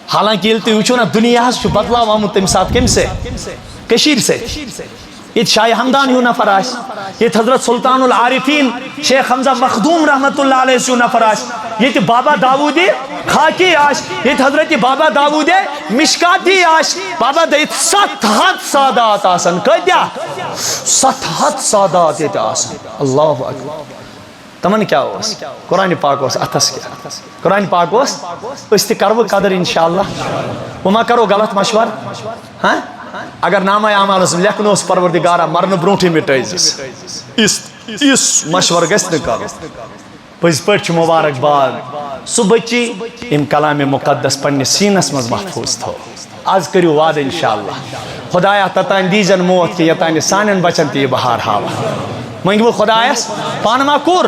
حالانکہ یہ وچھو نا دنیا چھو بدلاؤ آمد تم ساتھ کم سے کشیر سے یہ شاہ ہمدان ہیو نفر آش یہ حضرت سلطان العارفین شیخ حمزہ مخدوم رحمت اللہ علیہ سیو نفر آش یہ بابا داود خاکی آش یہ حضرت بابا داود مشکاتی آش بابا داود 7 سادات آسن کدیا 7 سادات یہ آسن اللہ اکبر تمن کیا ہوس قرآن پاک ہوس اتھس کیا قرآن پاک ہوس اس تی کرو قدر انشاءاللہ وما کرو غلط مشور ہاں اگر نامہ اعمال اس لکھن اس پروردگارہ مرن برونٹھی مٹائزس اس مشور گس نہ کرو پز پٹ مبارک باد سو بچی ام کلام مقدس پنہ سینس مز محفوظ تھو آج کریو وعد انشاءاللہ خدایا تتان دیزن موت کہ یتان سانن بچن تی بہار ہاوا منگو خدایس پانما کور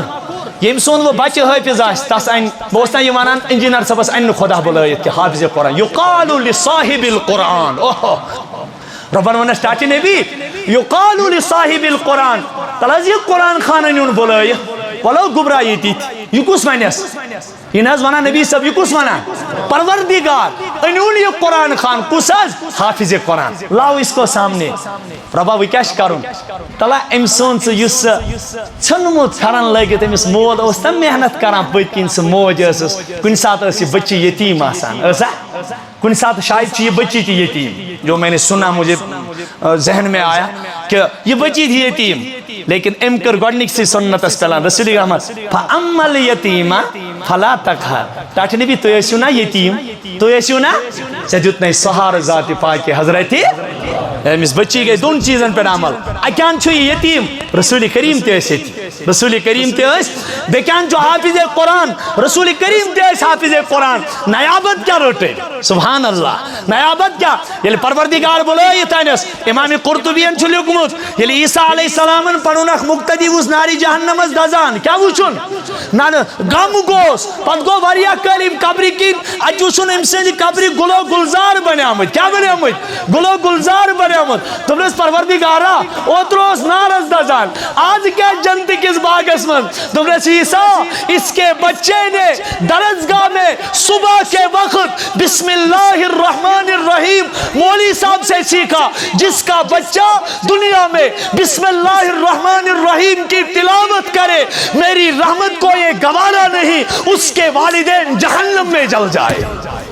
یم سون وہ بچہ حافظ آس تس ان بوسنا یہ ونان انجینئر صاحبس ان خدا بلائیت کہ حافظ قرآن یقال لصاحب القرآن اوہ ربن ونس ٹاچی نبی یقال لصاحب القرآن تلاز یہ قرآن خانن یون بلائیت ولو گبرائی تیت یہ کس معنیس یہ ناز وانا نبی صاحب یہ کس وانا پروردگار انہوں یہ قرآن خان کس آز حافظ قرآن لاؤ اس کو سامنے ربا وہ کیاش کروں تلا امسون سے یس چھنموت کرن لگت امس مول اس تم محنت کران پت کن سے موج اس کن ساتھ اس بچی یتیم آسان ایسا کن ساتھ شاید یہ بچی تھی یتیم جو میں نے سنا مجھے ذہن میں آیا کہ یہ بچی تھی یتیم لیکن امکر گوڑنک سے سنت اسپلان رسول احمد فَأَمَّ الْيَتِيمَ فَلَا تَقْهَرْ تاٹھ نبی تو ایسیو نا یتیم تو ایسیو نا سجد نہیں سہار ذات پاک حضرت اس بچی گئے دون چیزن پر عمل اکیان چھو یہ یتیم رسول کریم تے ایسے تھی رسول کریم تے ایس بیکیان جو حافظ قرآن رسول کریم تے ایس حافظ قرآن نیابت کیا روٹے سبحان اللہ نیابت کیا یلی پروردگار بولے یہ تانیس امام قرطبین چھو لکمت یلی عیسیٰ علیہ السلام پڑھونک مقتدی اس ناری جہنم از دازان کیا وچن غم گوس پت گو وریا کلیم قبری کی اجو سن امسے قبری گلو گلزار بنے آمد کیا بنے آمد گلو گلزار بنے آمد تم نے اس پروردگارہ اوتروس نارز دازان آج کیا جنت کس باغس من تم نے عیسیٰ اس کے بچے نے درسگاہ میں صبح کے وقت بسم اللہ الرحمن الرحیم مولی صاحب سے سیکھا جس کا بچہ دنیا میں بسم اللہ الرحمن الرحیم کی تلاوت کرے میری رحمت کو یہ گوارا نہیں اس کے والدین جہنم میں جل جائے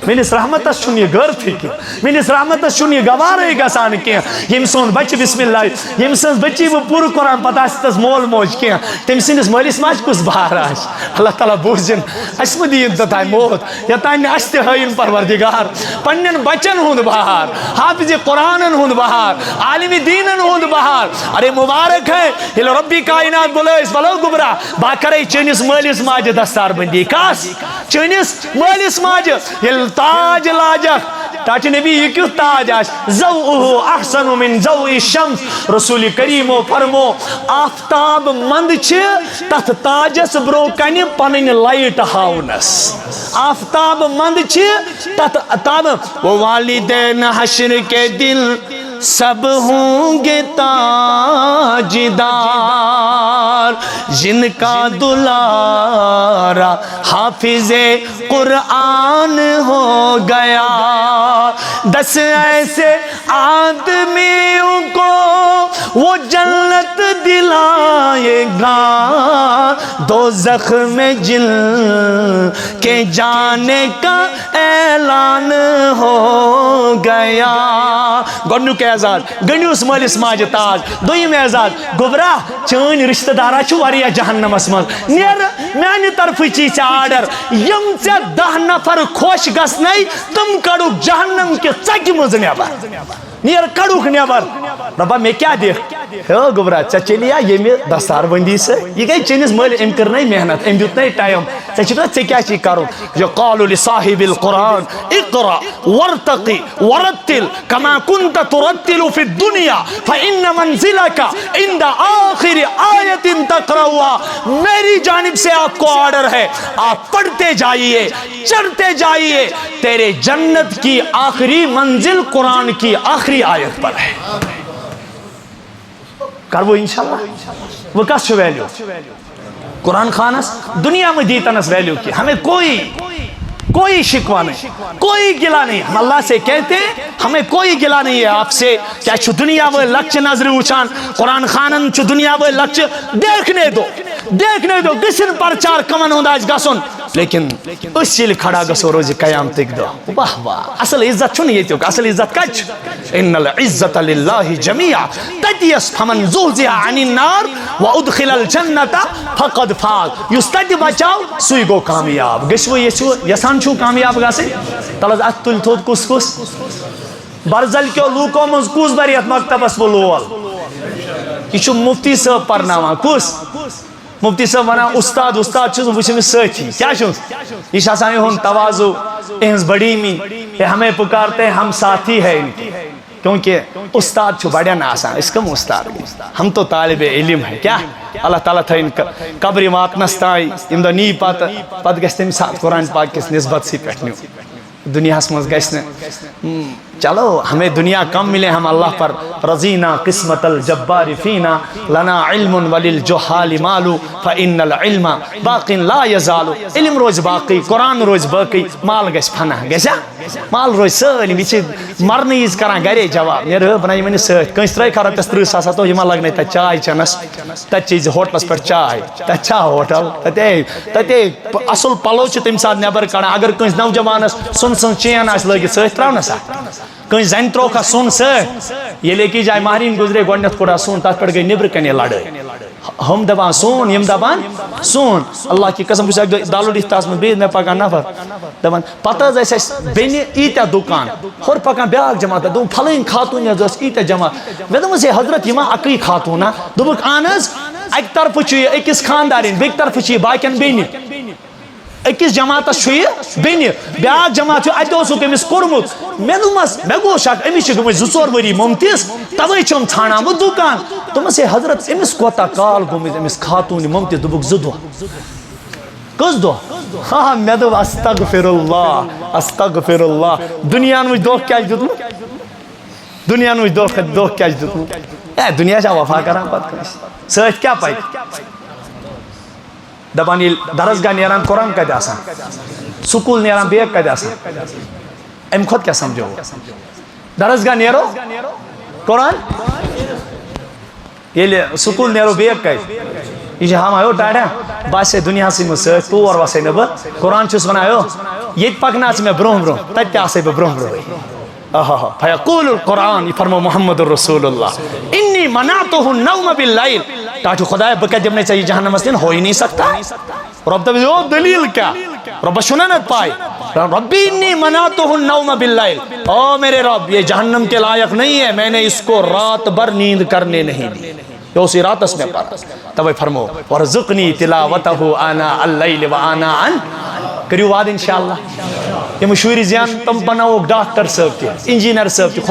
میں اس رحمت سنیے گر فکر میں اس رحمت سنیے گوارے گسان کیا یم سون بچ بسم اللہ یم سن بچی وہ پور قرآن پتہ ستس مول موج کیا تم سنس مالس ماج کس بہار آش اللہ تعالیٰ بوزن اسم دین تتائے موت یا تائن اشت ہائن پروردگار پنن بچن ہند بہار حافظ قرآن ہند بہار عالم دین ہند بہار ارے مبارک ہے یہ ربی کائنات بولویس بلو گبرا باکرے چنس مالس ماج دستار بندی کاس چنس مالس ماج یہ تاج لاجک تاج نبی یہ کیوں تاج آش زوءہو احسن من زوء الشمس رسول کریم و فرمو آفتاب مند چھے تحت تاجس برو کنی پنن لائٹ ہاؤنس آفتاب مند چھے تحت آفتاب وہ والدین حشر کے دل سب ہوں گے تاجدار جن کا دلارا حافظ قرآن ہو گیا 10 ایسے آدمیوں کو وہ جنت دلائے گا دوزخ میں جن کے جانے کا اعلان ہو گیا گونو کے اعزاز گنیوس مالس ماج تاج دویم اعزاز گبرا چون رشتہ دارا چھو وریا جہنم اسمال نیر میانی طرف چی سے آڈر یم سے 10 نفر خوش گس نہیں تم کڑو جہنم کے چک مز نیبر نیر کڑوک نیبر ربا میں کیا دیکھ گبرا ژے چلیا ییٚمہِ دستار بندی سے یہ گئی چٲنِس مٲلۍ أمۍ کٔر نَے محنت أمۍ دیُت نَے ٹایم ژےٚ چھُکھ نا ژےٚ کیٛاہ چھُے کَرُن یقال لصاحب القرآن اقرأ وارتقي ورتل كما كنت ترتل في الدنيا فإن منزلك عند آخر آية تقرأها میری جانب سے آپ کو آرڈر ہے آپ پڑھتے جائیے چڑھتے جائیے تیرے جنت کی آخری منزل قرآن کی آخری آیت پر ہے کر وہ انشاءاللہ وہ کس چھو ویلیو قرآن خانس دنیا میں دیتنس ویلیو کی ہمیں کوئی شکوہ نہیں کوئی گلا نہیں ہم اللہ سے کہتے ہیں ہمیں کوئی گلا نہیں ہے آپ سے کیا چھو دنیا وہ لکچ نظر اچھان قرآن خانن چھو دنیا وہ لکچ دیکھنے دو گسن پرچار کمن ہوندہ آج گسن لیکن اس چیل کھڑا گسو روزی قیام تک دو واہ واہ اصل عزت چھو نہیں یہ تیوک اصل عزت کچھ ان العزت للہ جمیع تتیس فمن زوزیہ عن النار وادخل الجنت فقد فاز یستد بچاو سوئی گو کامیاب گشو یسان چھو کامیاب گا سے تلز اتل تھود کس برزل کیو لوکو مز کس بریت مکتبس بلول یہ چھو مفتی صاحب پرناما کس مفتی صاحب ونا استاد چھو وچھن ساتھی کیا چھو یہ شاسانی ہون توازو انس بڑی می ہمیں پکارتے ہیں ہم ساتھی ہیں ان کی کیونکہ استاد چھو بڑیا نہ آسان اس کم استاد ہم تو طالب علم ہے کیا اللہ تعالیٰ تھا ان قبری ماتنستائی ان دو نی پت گشتے میں ساتھ قرآن پاک کس نسبت سی پیٹھنیو دنیا سمجھ گشتے چلو ہمیں دنیا کم ملے ہم اللہ پر رضینا قسمت الجبار فینا لنا علم وللجحال مالو فإن العلم باق لا يزالو علم روز باقی قرآن روز باقی مال گش پھنا گشا مال روز سالم یہ مرنیز کران گرے جواب یہ بنائی میں نے ساتھ کنس ترائی کھارا تس 30 ساسا تو یہ لگنے تا چائے چنس تا چیز ہوٹلس پر چائے تا چا ہوٹل تے اصل پلو چھ تم ساتھ نیبر کڑا اگر کنس نوجوانس سن چین آس لگت ساتھ تراؤنا سا کنس زن ترو کا سن ساتھ یہ لے کی جائے مہرین گزرے گوڑنیت کوڑا سن تات پڑ گئی نبر کنے لڑے ہم دبان سون یم دبان سون اللہ کی قسم بس دالو ڈیتاس میں بیز میں پکان نفر دبان پتہ جیسے بینی ایتا دکان اور پکان بیاگ جماعت دو پھلین خاتون یا جس ایتا جماعت میں دوں سے حضرت یما اقی خاتونا دوبک آنز ایک طرف چوئی اکس خاندارین بیک طرف چوئی باکن بینی اکس جماعت چھوئی بینی بیاگ جماعت چھوئی ایتا اسو کمیس کرمت میں دومس میں گو شاک امیشی گمش زسور وری ممتیز تبای چوم تھانا مو دکان تو سے حضرت امس کوتا کال گمز امس خاتون ممتیز دوبک زدو کس دو ہاں میں دو استغفر اللہ دنیا نوش دوخ کیا جدو دنیا نوش دوخ کیا جدو دنیا چاہ وفا کران پت کنس ساتھ کیا پائی دبان یہ درسگاہ نیران قرآن کا دیاسا سکول نیران بیگ کا دیاسا ام خود کیا سمجھو درسگاہ نیرو قرآن یہ سکول نیرو بیگ کا یہ ہم آئیو ٹائڑا باس سے دنیا سے مسئل پور واسے نبا قرآن چوس بنایو یہ پکنا سے میں برہم تک کیا سے برہم فیقول القرآن یہ فرمو محمد الرسول اللہ انی منعتو النوم باللیل تاٹھو خدا بکہ جب نے چاہیے جہنم مسلم ہو ہی نہیں سکتا رب تب جو دلیل کیا رب شننت پائی ربی انی منعتو النوم باللیل او میرے رب یہ جہنم کے لائق نہیں ہے میں نے اس کو رات بھر نیند کرنے نہیں دی یہ اسی رات اس میں پڑھا تب فرمو ورزقنی تلاوتہو آنا اللیل و آنا ان کریو وعد انشاءاللہ یہ مشہوری زیان تم بناو ڈاکٹر صاحب تھی انجینئر صاحب تھی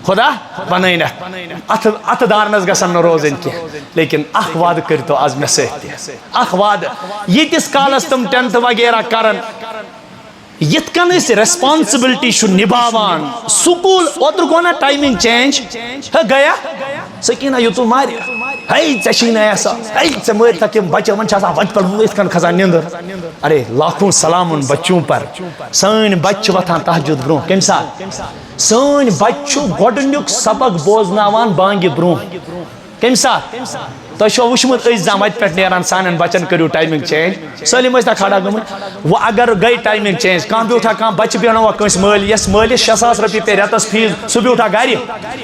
خدا بنائینا ات دارنس گسن روز ان کی لیکن اخ وعد کرتو آز میں سہتی اخ وعد یہ تس کالس تم 10th وغیرہ کرن یتکن اس ریسپانسبلٹی شو نباوان سکول ادھر گونا ٹائمنگ چینج ہے گیا سکینہ یو تو ماری ہے چشین ایسا ہے چمیر تک بچہ من چاہتا وجہ پر وہ اتکن خزان نیندر ارے لاکھوں سلام ان بچوں پر سن بچ وطان تحجد برون کم ساتھ سن بچوں گوڑنیک سبق بوزناوان بانگی برون کم ساتھ تہ چھو وچھمت زام ات پہ نیران سان بچن کرو ٹائمنگ چینج سلم نا کھڑا گمت وہ اگر گئی ٹائمنگ چینج کھانا بیٹھا کھانا بچہ بیانوا کنس مل یس مالس 6,000 رۄپیہِ پے رٮ۪تس فیس سہ بیٹھا گھر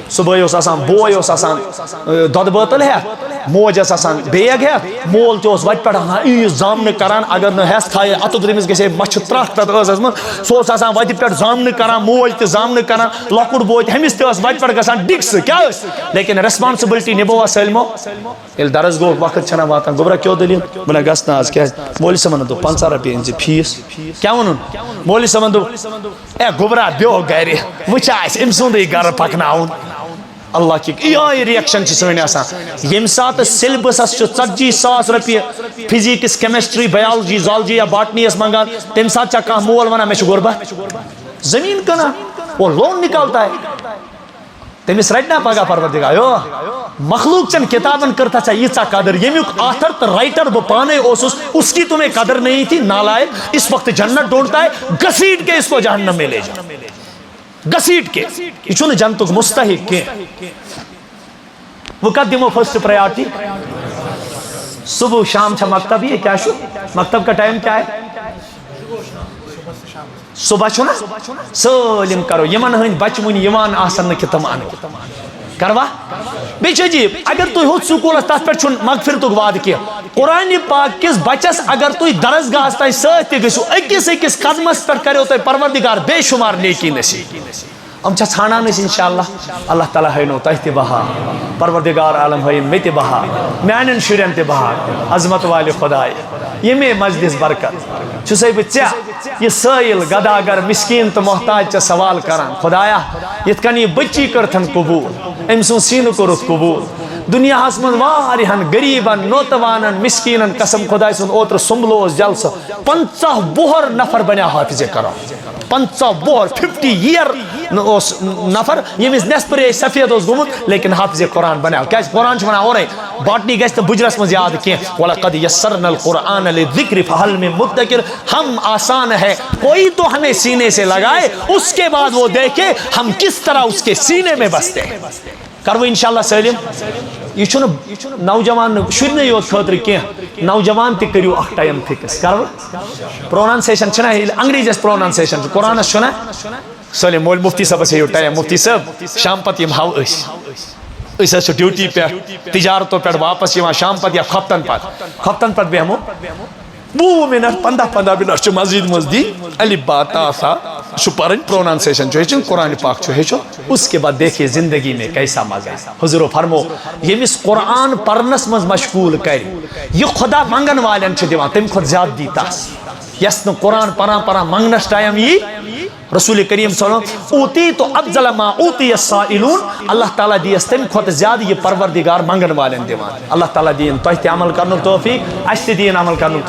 صبح آسان بوے آسان دۄدٕ بٲتل ہٮ۪تھ موج ٲس آسان بیگ ہٮ۪تھ مول تہِ اوس وتہِ پٮ۪ٹھ آسان عیٖذ زامنہٕ کران اگر نہٕ ہٮ۪س تھایہِ اتھٕ تٔمِس گژھِ ہے مچھِ ترٛٹھ تتھ ٲسس منٛز سُہ اوس آسان وتہِ پٮ۪ٹھ زامنہٕ کران موج تہِ زامنہٕ کران لۄکُٹ بوے تہِ ہُمِس تہِ ٲس وتہِ پٮ۪ٹھ گژھان ڈِکسہٕ کیٛاہ ٲس لیکن ریسپانسبلٹی نِبھٲوا سٲلمو ییٚلہِ درس گوٚو وقت چھنا واتان گوٚبرا کیٛاہ دٔلیٖل بہٕ نہ گژھٕ نہٕ آز کیٛازِ مولوی صٲبن دوٚپ 50 رۄپیہِ أنۍ زِ فیٖس کیٛاہ ووٚنُن مولوی صٲبن دوٚپ اے گوٚبرا بیٚہو گرِ وٕچھا اَسہِ أمۍ سُنٛدٕے گرٕ پکناوُن اللہ کی یہ ریئیکشن سن یم سات سیلبسس 40,000 رۄپیہِ فزکس کیمسٹری بایولوجی زالجی یا باٹنی یس منگان تم سات کھانا مول ونان مے غربت زمین کنا وہ لون نکالتا ہے تمس رٹنا پگہ پروردگار یو مخلوق چن کتابن کرتا ژےٚ ییٖژاہ قدر ییٚمیُک آتھر تو رائٹر بہ پانے اوسُس اس کی تمہیں قدر نہیں تھی نالائق اس وقت جنت ڈھونڈتا ہے گھسیٹ کے اس کو جہنم میں لے جا گسیٹ کے یہ چھو جنتک مستحق کے وہ کت دمو فرسٹ پرائیورٹی صبح شام چھا مکتب یہ کیا شو مکتب کا ٹائم کیا ہے صبح چھو نا سلم کرو یمن ہن بچمن یوان آسن کہ تم ان کروا بیچ عجیب اگر تو ہو سکول تس پہ چھن مغفرتک وعدہ کی قرآن پاک کس بچس اگر تھی درسگاہ تین ست گھو اکس اکس قدمس پہ کرو تہ پروردگار بے شمار نیکی نصیب ہم چھا ژھانڈان انشاءاللہ اللہ تعالیٰ ہینو تہ تہ بہا پروردگار عالم ہین مے تہ بہا میانن شرین تہ بہا عظمت والے خدائے یمے مجلس برکت چھسے بہ ژےٚ یہ سائل گداگر مسکین تو محتاج ژےٚ سوال کران خدایا یت کن یہ بچی کرتن قبول ام سن سینہ کورت قبول دنیا ہس من واریہن غریبن نوتوانن مسکینن قسم خدا سن اوتر سنبلو جلسہ 50 بہر نفر بنیا حافظ کرام 50 بہر 50 year نفر یمس نصف سفید گومت لیکن حافظ قرآن بنیا کیا قرآن ونان اورے باٹنی گھس تو بجرس من یاد کی وَلَقَدْ يَسَّرْنَا الْقُرْآنَ لِلذِّكْرِ فَهَلْ مِن مُدَّكِرٍ ہم آسان ہے کوئی تو ہمیں سینے سے لگائے اس کے بعد وہ دیکھے ہم کس طرح اس کے سینے میں بستے ہیں کرو انشاءاللہ سلیم یہ نوجوان شرنے یوت خاطر کی نوجوان تہ کریو اخ ٹائم فکس کرو پروننسیشن چھنا انگریزی پروننسیشن قرآن چھنا سلیم مول مفتی صاحب سے ٹائم مفتی صاحب شام پت یم ہاو اس ڈیوٹی پہ تجارتوں پہ واپس شام پت یا خفتن پت بیہمو 2 منٹ 15 منٹ مسجد مزدی الف با تا سا پرن پروننسیشن ہیچن قرآن پاک ہیچو اس کے بعد دیکھیے زندگی میں کیسا مزہ ہے حضور فرمو یمس قرآن پرنس مز مشغول کر یہ خدا منگن والن دیوان تم خود زیادہ دی تاس یس نو قرآن پران منگنس ٹائم یہ رسول کریم صلی اللہ علیہ وسلم اوتی تو افضل ما اوتی السائلون اللہ تعالیٰ دیس تم کھت زیادہ یہ پروردگار منگن والن دیوان اللہ تعالیٰ دین تو عمل کرن توفیق اس دین عمل کرن